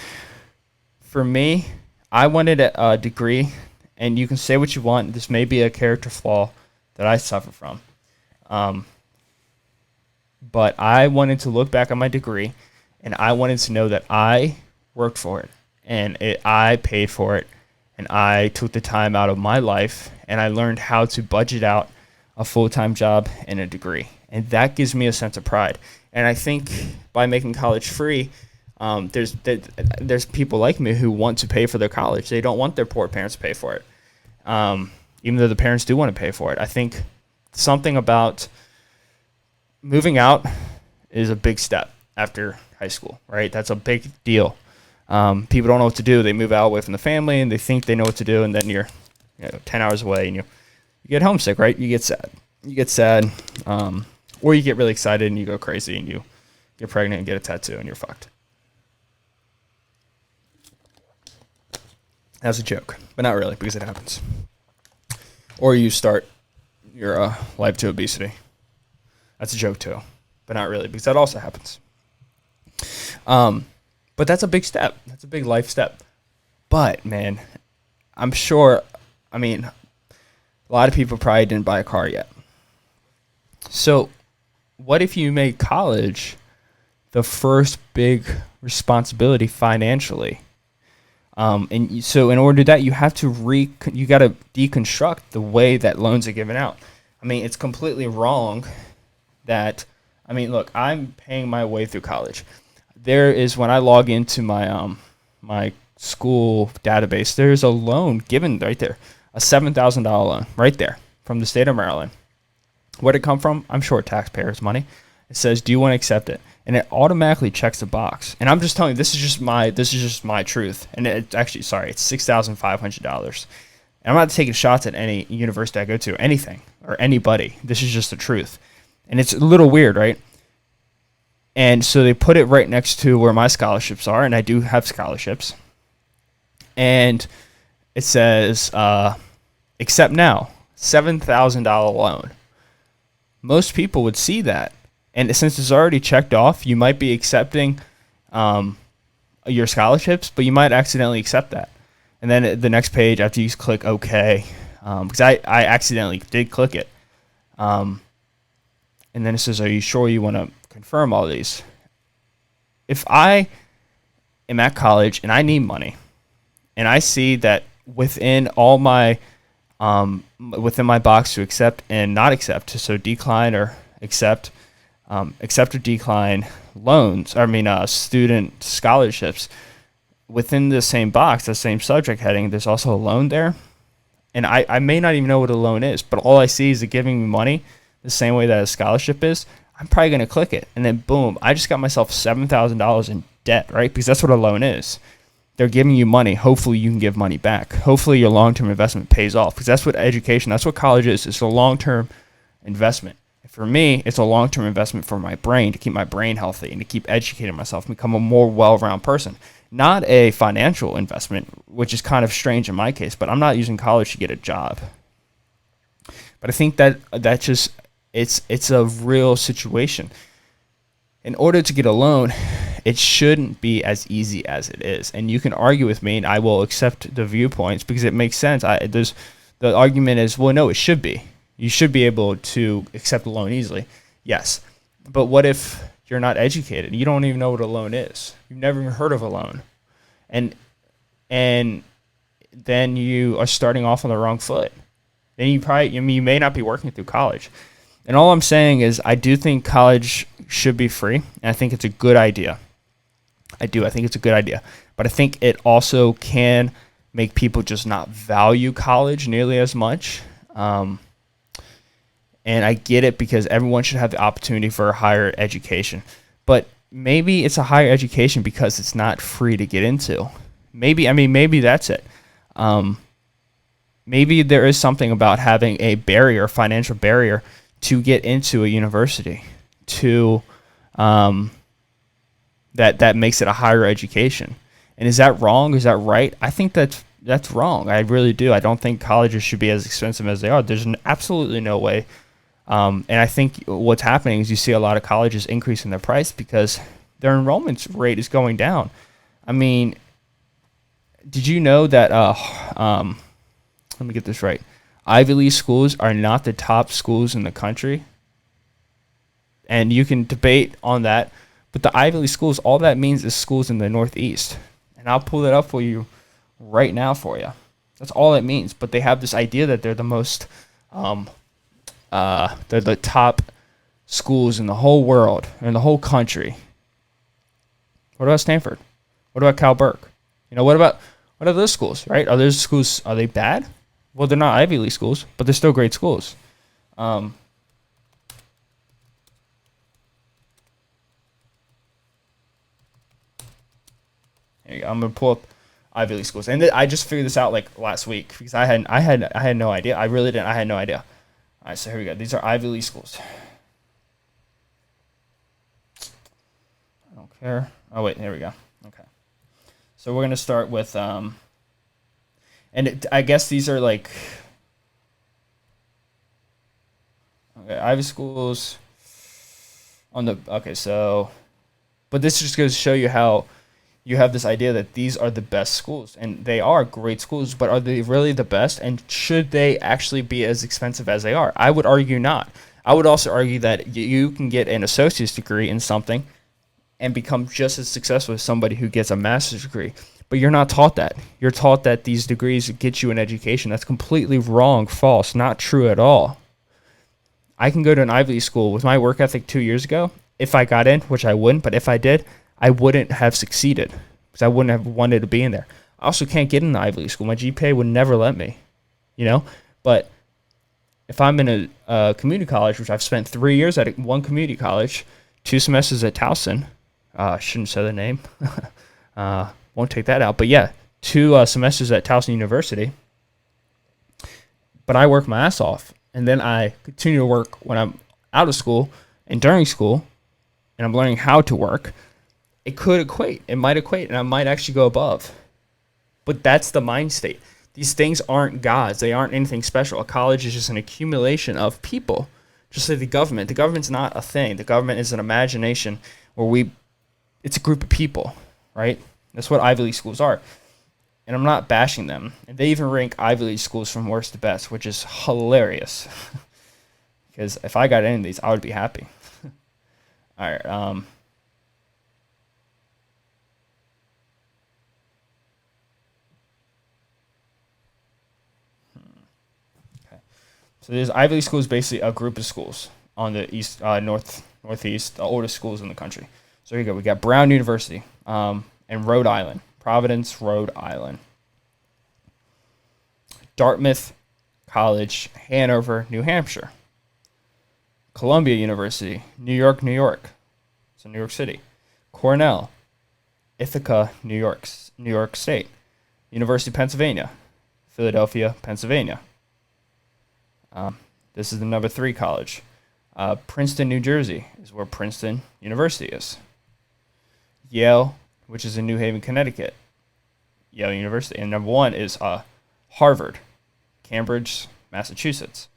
for me, I wanted a degree, and you can say what you want. This may be a character flaw that I suffer from. But I wanted to look back on my degree, and I wanted to know that I worked for it, and I paid for it, and I took the time out of my life, and I learned how to budget out a full-time job, and a degree. And that gives me a sense of pride. And I think by making college free, there's people like me who want to pay for their college. They don't want their poor parents to pay for it, even though the parents do want to pay for it. I think something about moving out is a big step after high school, right? That's a big deal. People don't know what to do. They move out away from the family, and they think they know what to do, and then you're 10 hours away, and you get homesick, right? You get sad. Or you get really excited, and you go crazy, and you get pregnant and get a tattoo, and you're fucked. That's a joke, but not really, because it happens. Or you start your life to obesity. That's a joke too, but not really, because that also happens. But that's a big step. That's a big life step. But, man, I'm sure, a lot of people probably didn't buy a car yet. So what if you made college the first big responsibility financially? And so in order to do that, you have to you got to deconstruct the way that loans are given out. It's completely wrong that, look, I'm paying my way through college. There is, when I log into my my school database, there's a loan given right there, a $7,000 loan right there from the state of Maryland. Where'd it come from? I'm sure taxpayers' money. It says, do you want to accept it? And it automatically checks the box. And I'm just telling you, this is just my truth. And it's actually, it's $6,500. And I'm not taking shots at any university I go to, anything, or anybody. This is just the truth. And it's a little weird, right? And so they put it right next to where my scholarships are, and I do have scholarships. And it says, accept now, $7,000 loan. Most people would see that. And since it's already checked off, you might be accepting your scholarships, but you might accidentally accept that. And then the next page, after you click OK, because I accidentally did click it. And then it says, are you sure you want to confirm all these? If I am at college and I need money, and I see that within all my within my box to accept and not accept, so decline or accept or decline loans, student scholarships, within the same box, the same subject heading, there's also a loan there. And I may not even know what a loan is, but all I see is it giving me money the same way that a scholarship is. I'm probably going to click it. And then boom, I just got myself $7,000 in debt, right? Because that's what a loan is. They're giving you money. Hopefully you can give money back. Hopefully your long-term investment pays off, because that's what education, that's what college is. It's a long-term investment. For me, it's a long-term investment for my brain, to keep my brain healthy and to keep educating myself and become a more well-rounded person. Not a financial investment, which is kind of strange in my case, but I'm not using college to get a job. But I think that just, it's a real situation. In order to get a loan, it shouldn't be as easy as it is. And you can argue with me, and I will accept the viewpoints because it makes sense. The argument is, well, no, it should be. You should be able to accept a loan easily. Yes. But what if you're not educated? You don't even know what a loan is. You've never even heard of a loan. And then you are starting off on the wrong foot. Then you may not be working through college. And all I'm saying is I do think college should be free, and I think it's a good idea. I think it's a good idea. But I think it also can make people just not value college nearly as much. And I get it, because everyone should have the opportunity for a higher education. But maybe it's a higher education because it's not free to get into. Maybe that's it. Maybe there is something about having a barrier, financial barrier, to get into a university, that makes it a higher education. And is that wrong? Is that right? I think that's wrong. I really do. I don't think colleges should be as expensive as they are. There's absolutely no way. And I think what's happening is you see a lot of colleges increasing their price because their enrollment rate is going down. Did you know that, let me get this right, Ivy League schools are not the top schools in the country? And you can debate on that, but the Ivy League schools, all that means is schools in the Northeast. And I'll pull it up for you right now for you. That's all it means. But they have this idea that they're the most they're the top schools in the whole world, in the whole country. What about Stanford? What about Cal Berkeley? What are those schools, right? Are those schools, are they bad? Well, they're not Ivy League schools, but they're still great schools. There you go. I'm gonna pull up Ivy League schools, and I just figured this out like last week because I had no idea. I really didn't. I had no idea. All right, so here we go. These are Ivy League schools. I don't care. Oh wait, here we go. Okay, so we're gonna start with I guess these are like Ivy schools on the but this just goes to show you how you have this idea that these are the best schools, and they are great schools, but are they really the best? And should they actually be as expensive as they are? I would argue not. I would also argue that you can get an associate's degree in something and become just as successful as somebody who gets a master's degree. But you're not taught that. You're taught that these degrees get you an education. That's completely wrong, false, not true at all. I can go to an Ivy League school with my work ethic 2 years ago. If I got in, which I wouldn't, but if I did, I wouldn't have succeeded because I wouldn't have wanted to be in there. I also can't get in the Ivy League school. My GPA would never let me, But if I'm in a community college, which I've spent 3 years at one community college, 2 semesters at Towson, I shouldn't say the name, won't take that out. But yeah, 2 semesters at Towson University. But I work my ass off, and then I continue to work when I'm out of school and during school, and I'm learning how to work. It could equate. It might equate, and I might actually go above. But that's the mind state. These things aren't gods. They aren't anything special. A college is just an accumulation of people. Just like the government. The government's not a thing. The government is an imagination where it's a group of people, right? That's what Ivy League schools are. And I'm not bashing them. And they even rank Ivy League schools from worst to best, which is hilarious. Because if I got any of these, I would be happy. All right. So there's Ivy League schools, basically a group of schools on the east, northeast, the oldest schools in the country. So here you go. We got Brown University in Rhode Island, Providence, Rhode Island. Dartmouth College, Hanover, New Hampshire. Columbia University, New York, New York. So New York City. Cornell, Ithaca, New York State. University of Pennsylvania, Philadelphia, Pennsylvania. This is the number 3 college. Princeton, New Jersey is where Princeton University is. Yale, which is in New Haven, Connecticut. Yale University. And number 1 is Harvard, Cambridge, Massachusetts.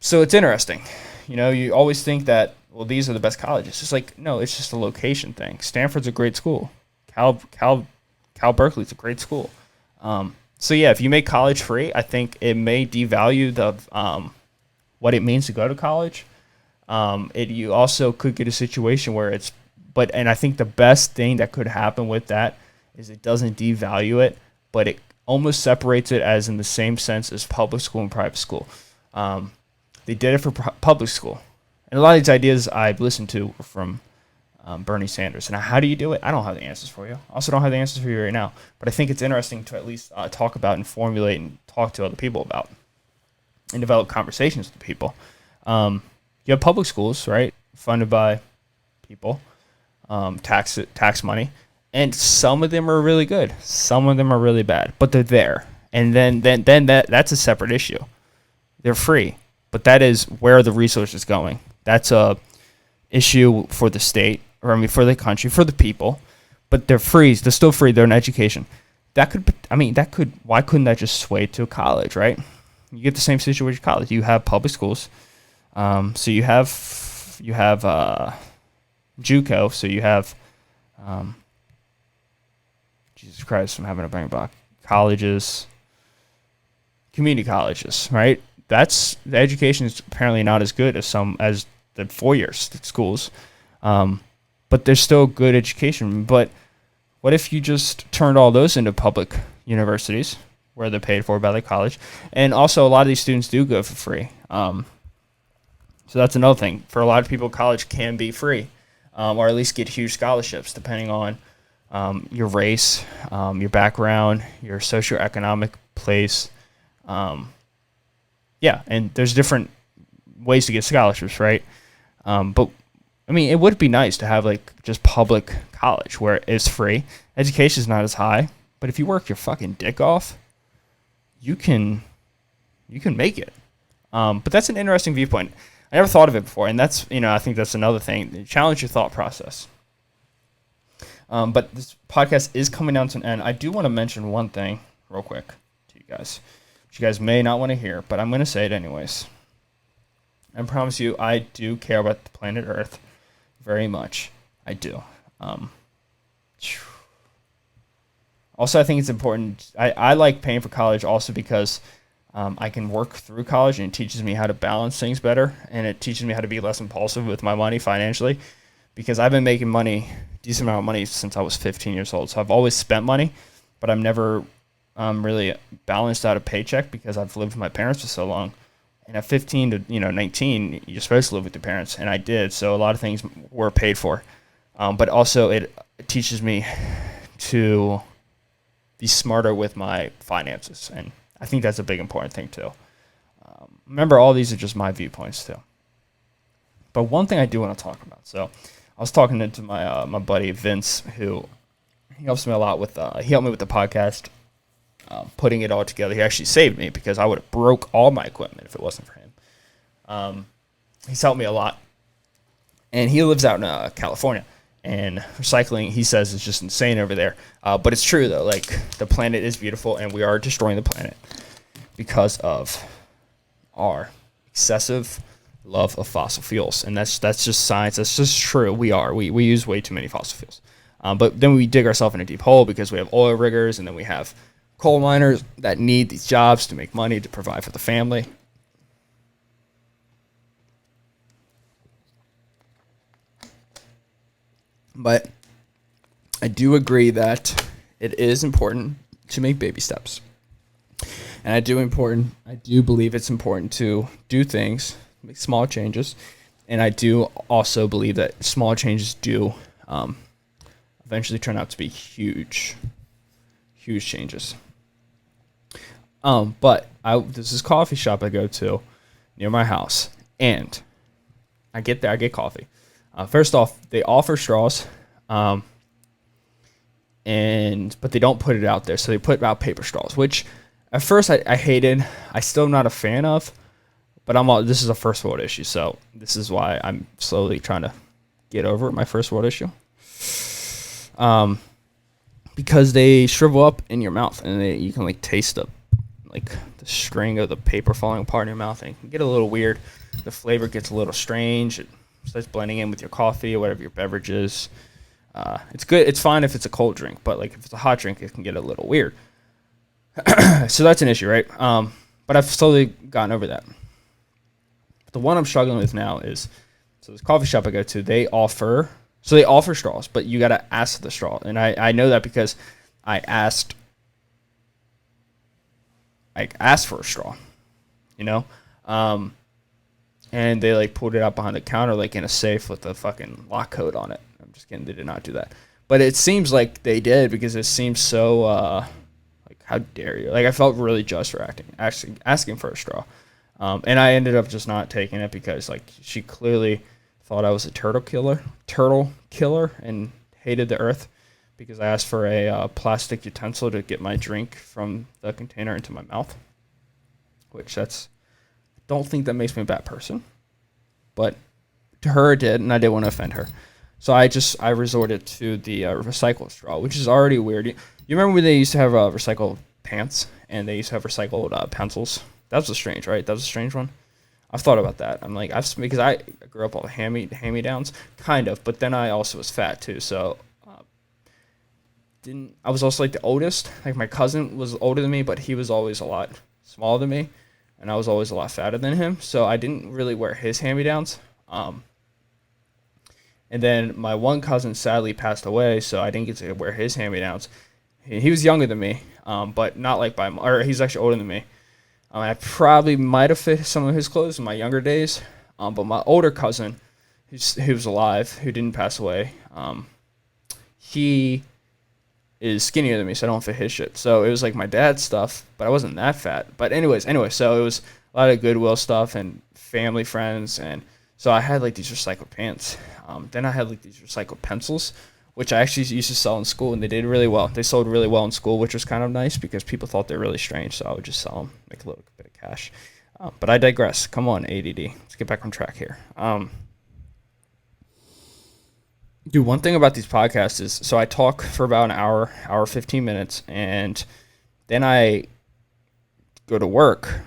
So it's interesting. You always think that, well, these are the best colleges. It's like, no, it's just a location thing. Stanford's a great school. Cal Berkeley's a great school. So yeah, if you make college free, I think it may devalue the what it means to go to college. You also could get a situation where and I think the best thing that could happen with that is it doesn't devalue it, but it almost separates it as in the same sense as public school and private school. They did it for public school, and a lot of these ideas I've listened to were from Bernie Sanders. And how do you do it? I don't have the answers for you. I also don't have the answers for you right now. But I think it's interesting to at least talk about and formulate and talk to other people about and develop conversations with people. You have public schools, right? Funded by people, tax money. And some of them are really good. Some of them are really bad. But they're there. And then that's a separate issue. They're free. But that is where the resources going. That's a issue for the state, for the country, for the people, but they're free. They're still free. They're an education. Why couldn't that just sway to a college, right? You get the same situation with college. You have public schools, so you have JUCO, so you have, Jesus Christ, I'm having a brain block. Colleges, community colleges, right? The education is apparently not as good as the 4-year schools, but there's still good education. But what if you just turned all those into public universities? where they're paid for by the college. And also, a lot of these students do go for free. So that's another thing. For a lot of people, college can be free, or at least get huge scholarships, depending on your race, your background, your socioeconomic place. Yeah, and there's different ways to get scholarships, right? But I mean, it would be nice to have like just public college where it's free. Education is not as high, but if you work your fucking dick off, you can make it. But that's an interesting viewpoint. I never thought of it before, and that's, I think that's another thing. Challenge your thought process. But this podcast is coming down to an end. I do want to mention one thing real quick to you guys, which you guys may not want to hear, but I'm going to say it anyways. I promise you, I do care about the planet Earth very much. I do. Also, I think it's important. I like paying for college also because I can work through college, and it teaches me how to balance things better, and it teaches me how to be less impulsive with my money financially, because I've been making decent amount of money since I was 15 years old. So I've always spent money, but I've never really balanced out a paycheck because I've lived with my parents for so long. And at 15 to 19, you're supposed to live with your parents, and I did. So a lot of things were paid for, but also it teaches me to be smarter with my finances, and I think that's a big important thing too. Remember, all these are just my viewpoints too. But one thing I do want to talk about. So I was talking to my buddy Vince, who he helps me a lot with. He helped me with the podcast. Putting it all together. He actually saved me because I would have broke all my equipment if it wasn't for him. He's helped me a lot. And he lives out in California. And recycling, he says, is just insane over there. But it's true, though. Like, the planet is beautiful, and we are destroying the planet because of our excessive love of fossil fuels. And that's just science. That's just true. We use way too many fossil fuels. But then we dig ourselves in a deep hole because we have oil riggers, and then we have coal miners that need these jobs to make money to provide for the family. But I do agree that it is important to make baby steps. And I do believe it's important to do things, make small changes. And I do also believe that small changes do eventually turn out to be huge changes. But there's this coffee shop I go to near my house, and I get there, I get coffee. First off, they offer straws, but they don't put it out there, so they put out paper straws, which at first I hated. I still am not a fan of, but this is a first world issue, so this is why I'm slowly trying to get over my first world issue. Because they shrivel up in your mouth, and you can like taste the string of the paper falling apart in your mouth, and it can get a little weird. The flavor gets a little strange. It starts blending in with your coffee or whatever your beverage is. It's good. It's fine if it's a cold drink, but like if it's a hot drink, it can get a little weird. So that's an issue, right? But I've slowly gotten over that. The one I'm struggling with now is, so this coffee shop I go to, they offer straws, but you got to ask for the straw. And I know that because I asked for a straw, and they like pulled it out behind the counter, like in a safe with a fucking lock code on it. I'm just kidding. They did not do that, but it seems like they did because it seems so, like, how dare you? Like, I felt really just for asking for a straw. And I ended up just not taking it because like she clearly thought I was a turtle killer and hated the earth because I asked for a plastic utensil to get my drink from the container into my mouth, which don't think that makes me a bad person, but to her it did, and I didn't want to offend her. So I resorted to the recycled straw, which is already weird. You remember when they used to have recycled pants and they used to have recycled pencils? That was strange, right? That was a strange one. I've thought about that. I'm like, because I grew up on hand-me-downs, kind of, but then I also was fat too, so I was also like the oldest. Like my cousin was older than me, but he was always a lot smaller than me, and I was always a lot fatter than him, so I didn't really wear his hand-me-downs. And then my one cousin sadly passed away, so I didn't get to wear his hand-me-downs. He was younger than me, but not like or he's actually older than me. I probably might have fit some of his clothes in my younger days, but my older cousin, who's alive, who didn't pass away, he is skinnier than me, so I don't fit his shit. So it was like my dad's stuff, but I wasn't that fat. But anyway, so it was a lot of Goodwill stuff and family friends, and so I had like these recycled pants. Then I had like these recycled pencils, which I actually used to sell in school, and they did really well. They sold really well in school, which was kind of nice because people thought they were really strange, so I would just sell them, make a little bit of cash. But I digress. Come on, ADD. Let's get back on track here. Dude, one thing about these podcasts is, so I talk for about an hour 15 minutes, and then I go to work,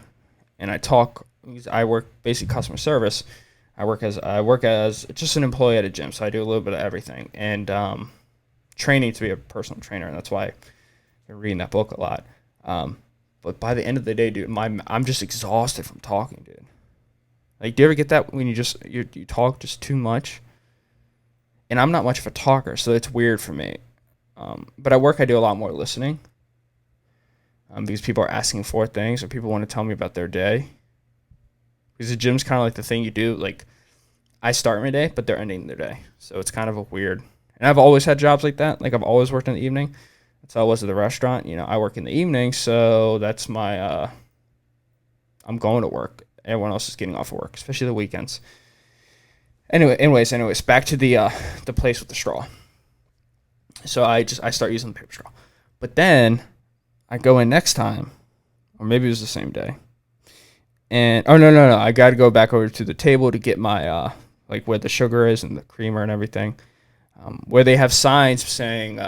and I talk. I work basically customer service. I work as just an employee at a gym, so I do a little bit of everything, and training to be a personal trainer, and that's why I've been reading that book a lot. But by the end of the day, dude, I'm just exhausted from talking, dude. Like, do you ever get that when you talk just too much? And I'm not much of a talker, so it's weird for me. But at work, I do a lot more listening because people are asking for things, or people want to tell me about their day. Because the gym's kind of like the thing you do. Like, I start my day, but they're ending their day. So it's kind of a weird. And I've always had jobs like that. Like, I've always worked in the evening. That's how I was at the restaurant. You know, I work in the evening, so that's my. I'm going to work. Everyone else is getting off of work, especially the weekends. Anyways, back to the place with the straw. So I start using the paper straw, but then I go in next time, or maybe it was the same day. And no, I got to go back over to the table to get my like where the sugar is and the creamer and everything, where they have signs saying,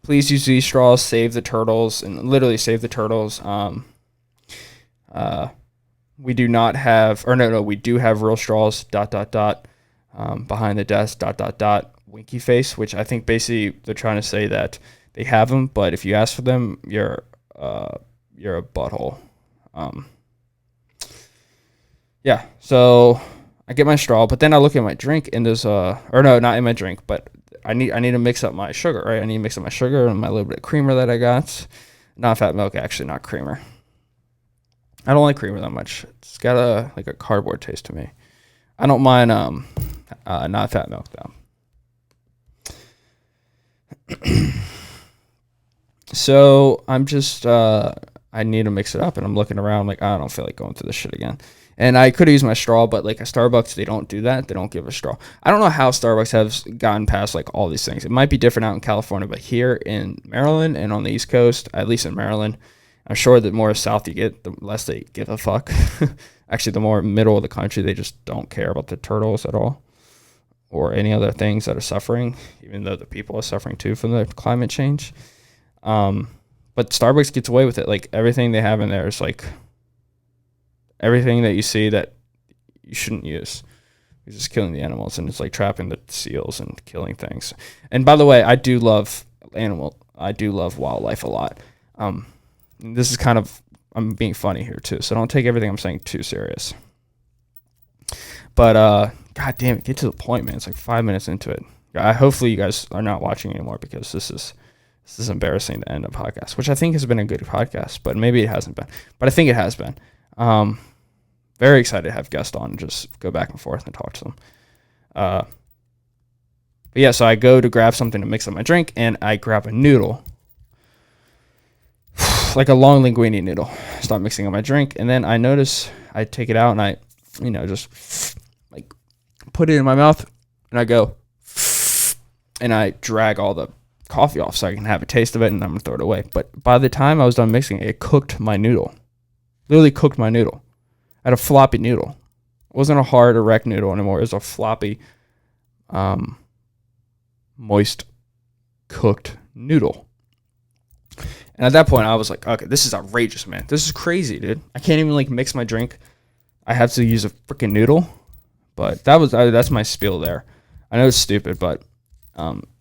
"Please use these straws, save the turtles," and literally save the turtles. We do not have, or no, we do have real straws. ... Behind the desk. ... Winky face, which I think basically they're trying to say that they have them, but if you ask for them, you're a butthole. Yeah, so I get my straw, but then I look at my drink and there's or no, not in my drink, but I need to mix up my sugar, right? I need to mix up my sugar and my little bit of creamer that I got. Not fat milk, actually, not creamer. I don't like creamer that much. It's got a cardboard taste to me. I don't mind not fat milk though. So I'm just I need to mix it up, and I'm looking around. I'm like, I don't feel like going through this shit again. And I could have used my straw, but like a Starbucks, they don't do that. They don't give a straw. I don't know how Starbucks has gotten past like all these things. It might be different out in California, but here in Maryland and on the East Coast, at least in Maryland, I'm sure the more south you get, the less they give a fuck. Actually, the more middle of the country, they just don't care about the turtles at all or any other things that are suffering, even though the people are suffering too from the climate change. But Starbucks gets away with it. Like, everything they have in there is like everything that you see that you shouldn't use. It's just killing the animals, and it's like trapping the seals and killing things. And by the way, I do love wildlife a lot. This is kind of, I'm being funny here too, so don't take everything I'm saying too serious. But god damn it, get to the point, man. It's like 5 minutes into it. Hopefully you guys are not watching anymore, because this is embarrassing to end a podcast, which I think has been a good podcast, but maybe it hasn't been. But I think it has been. Very excited to have guests on and just go back and forth and talk to them. But yeah, so I go to grab something to mix up my drink, and I grab a noodle. Like a long linguine noodle. Start mixing up my drink, and then I notice I take it out and I, just like put it in my mouth, and I go, and I drag all the coffee off so I can have a taste of it, and I'm gonna throw it away. But by the time I was done mixing it, it cooked my noodle. Literally cooked my noodle. I had a floppy noodle. It wasn't a hard erect noodle anymore. It was a floppy, moist, cooked noodle. And at that point, I was like, okay, this is outrageous, man. This is crazy, dude. I can't even like mix my drink. I have to use a freaking noodle. But that's my spiel there. I know it's stupid, but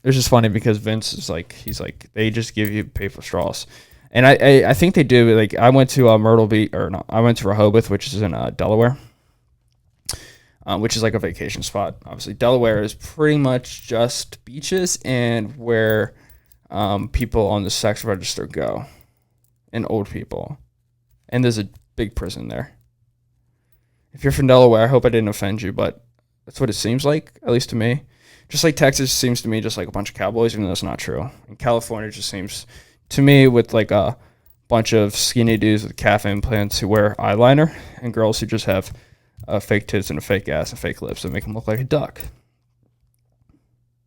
it's just funny because Vince is like, he's like, they just give you paper straws. And I think they do. Like, I went to Myrtle Beach, I went to Rehoboth, which is in Delaware, which is like a vacation spot. Obviously, Delaware is pretty much just beaches and where people on the sex register go, and old people. And there's a big prison there. If you're from Delaware, I hope I didn't offend you, but that's what it seems like, at least to me. Just like Texas seems to me just like a bunch of cowboys, even though that's not true. And California just seems to me with like a bunch of skinny dudes with calf implants who wear eyeliner and girls who just have fake tits and a fake ass and fake lips that make them look like a duck.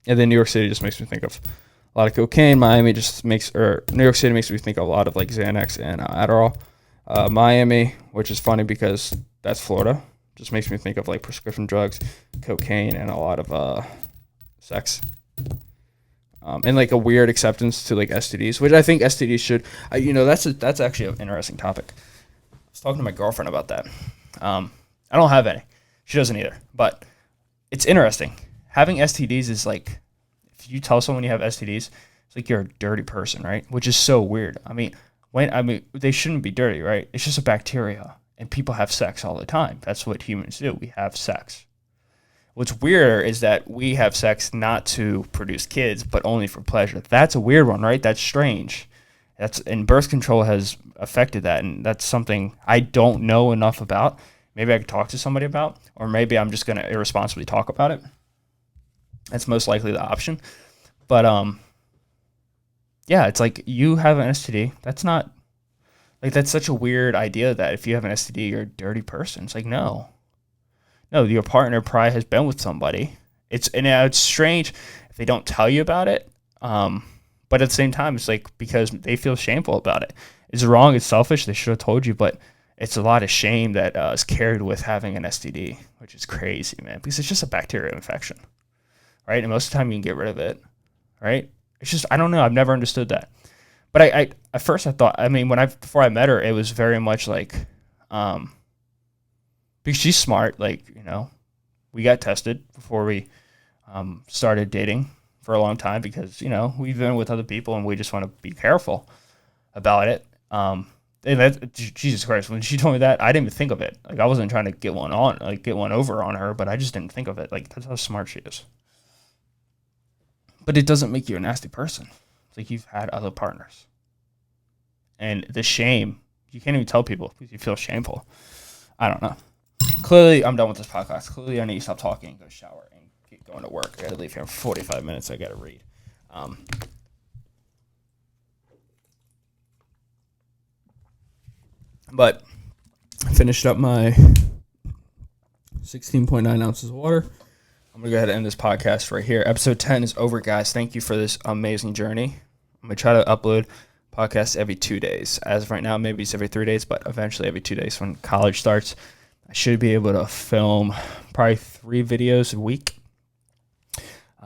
And then New York City just makes me think of a lot of cocaine. New York City makes me think of a lot of like Xanax and Adderall. Miami, which is funny because that's Florida, just makes me think of like prescription drugs, cocaine, and a lot of sex. And like a weird acceptance to like STDs, which I think STDs should, that's actually an interesting topic. I was talking to my girlfriend about that. I don't have any. She doesn't either. But it's interesting. Having STDs is like, if you tell someone you have STDs, it's like you're a dirty person, right? Which is so weird. I mean, they shouldn't be dirty, right? It's just a bacteria. And people have sex all the time. That's what humans do. We have sex. What's weirder is that we have sex not to produce kids, but only for pleasure. That's a weird one, right? That's strange. And birth control has affected that, and that's something I don't know enough about. Maybe I could talk to somebody about, or maybe I'm just going to irresponsibly talk about it. That's most likely the option. But, yeah, it's like you have an STD. That's not, like, that's such a weird idea that if you have an STD, you're a dirty person. It's like, no, your partner probably has been with somebody. It's strange if they don't tell you about it. But at the same time, it's like because they feel shameful about it. It's wrong. It's selfish. They should have told you, but it's a lot of shame that is carried with having an STD, which is crazy, man, because it's just a bacterial infection, right? And most of the time you can get rid of it, right? It's just, I don't know. I've never understood that. But I at first I thought, I mean, before I met her, it was very much like, because she's smart, like, we got tested before we started dating for a long time because, we've been with other people and we just want to be careful about it. And Jesus Christ, when she told me that, I didn't even think of it. Like, I wasn't trying to get one over on her, but I just didn't think of it. Like, that's how smart she is. But it doesn't make you a nasty person. It's like you've had other partners. And the shame, you can't even tell people because you feel shameful. I don't know. Clearly, I'm done with this podcast. Clearly, I need to stop talking and go shower and get going to work. I got to leave here in 45 minutes. I got to read. But I finished up my 16.9 ounces of water. I'm going to go ahead and end this podcast right here. Episode 10 is over, guys. Thank you for this amazing journey. I'm going to try to upload podcasts every 2 days. As of right now, maybe it's every 3 days, but eventually every 2 days when college starts. I should be able to film probably 3 videos a week.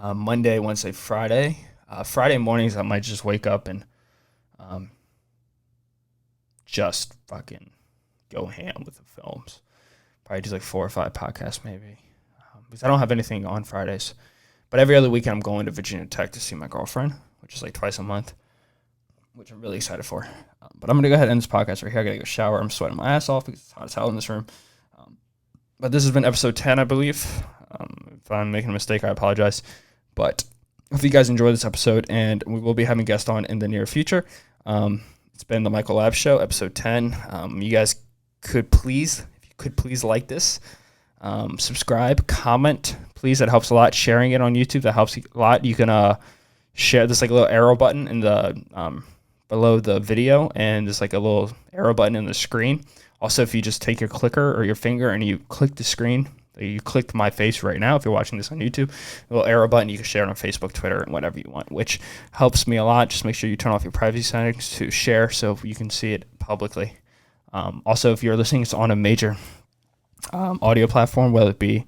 Monday, Wednesday, Friday. Friday mornings, I might just wake up and just fucking go ham with the films. Probably do like 4 or 5 podcasts maybe. Because I don't have anything on Fridays. But every other weekend I'm going to Virginia Tech to see my girlfriend, which is like twice a month, which I'm really excited for. But I'm going to go ahead and end this podcast right here. I got to go shower. I'm sweating my ass off because it's hot as hell in this room. But this has been episode 10, I believe. If I'm making a mistake, I apologize. But hope you guys enjoyed this episode, and we will be having guests on in the near future. It's been the Michael Lab Show, episode 10. You guys could please like this, subscribe, comment, please. That helps a lot. Sharing it on YouTube, that helps a lot. You can share this like a little arrow button in the below the video, and there's like a little arrow button in the screen. Also, if you just take your clicker or your finger and you click the screen, you click my face right now if you're watching this on YouTube, a little arrow button, you can share it on Facebook, Twitter, and whatever you want, which helps me a lot. Just make sure you turn off your privacy settings to share so you can see it publicly. Also, if you're listening on a major audio platform, whether it be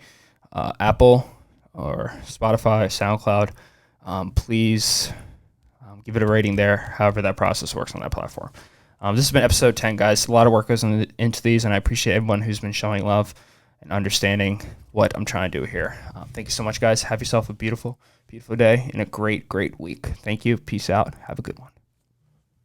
Apple or Spotify, SoundCloud, please give it a rating there, however that process works on that platform. This has been episode 10, guys. A lot of work goes into these, and I appreciate everyone who's been showing love and understanding what I'm trying to do here. Thank you so much, guys. Have yourself a beautiful, beautiful day and a great, great week. Thank you. Peace out. Have a good one.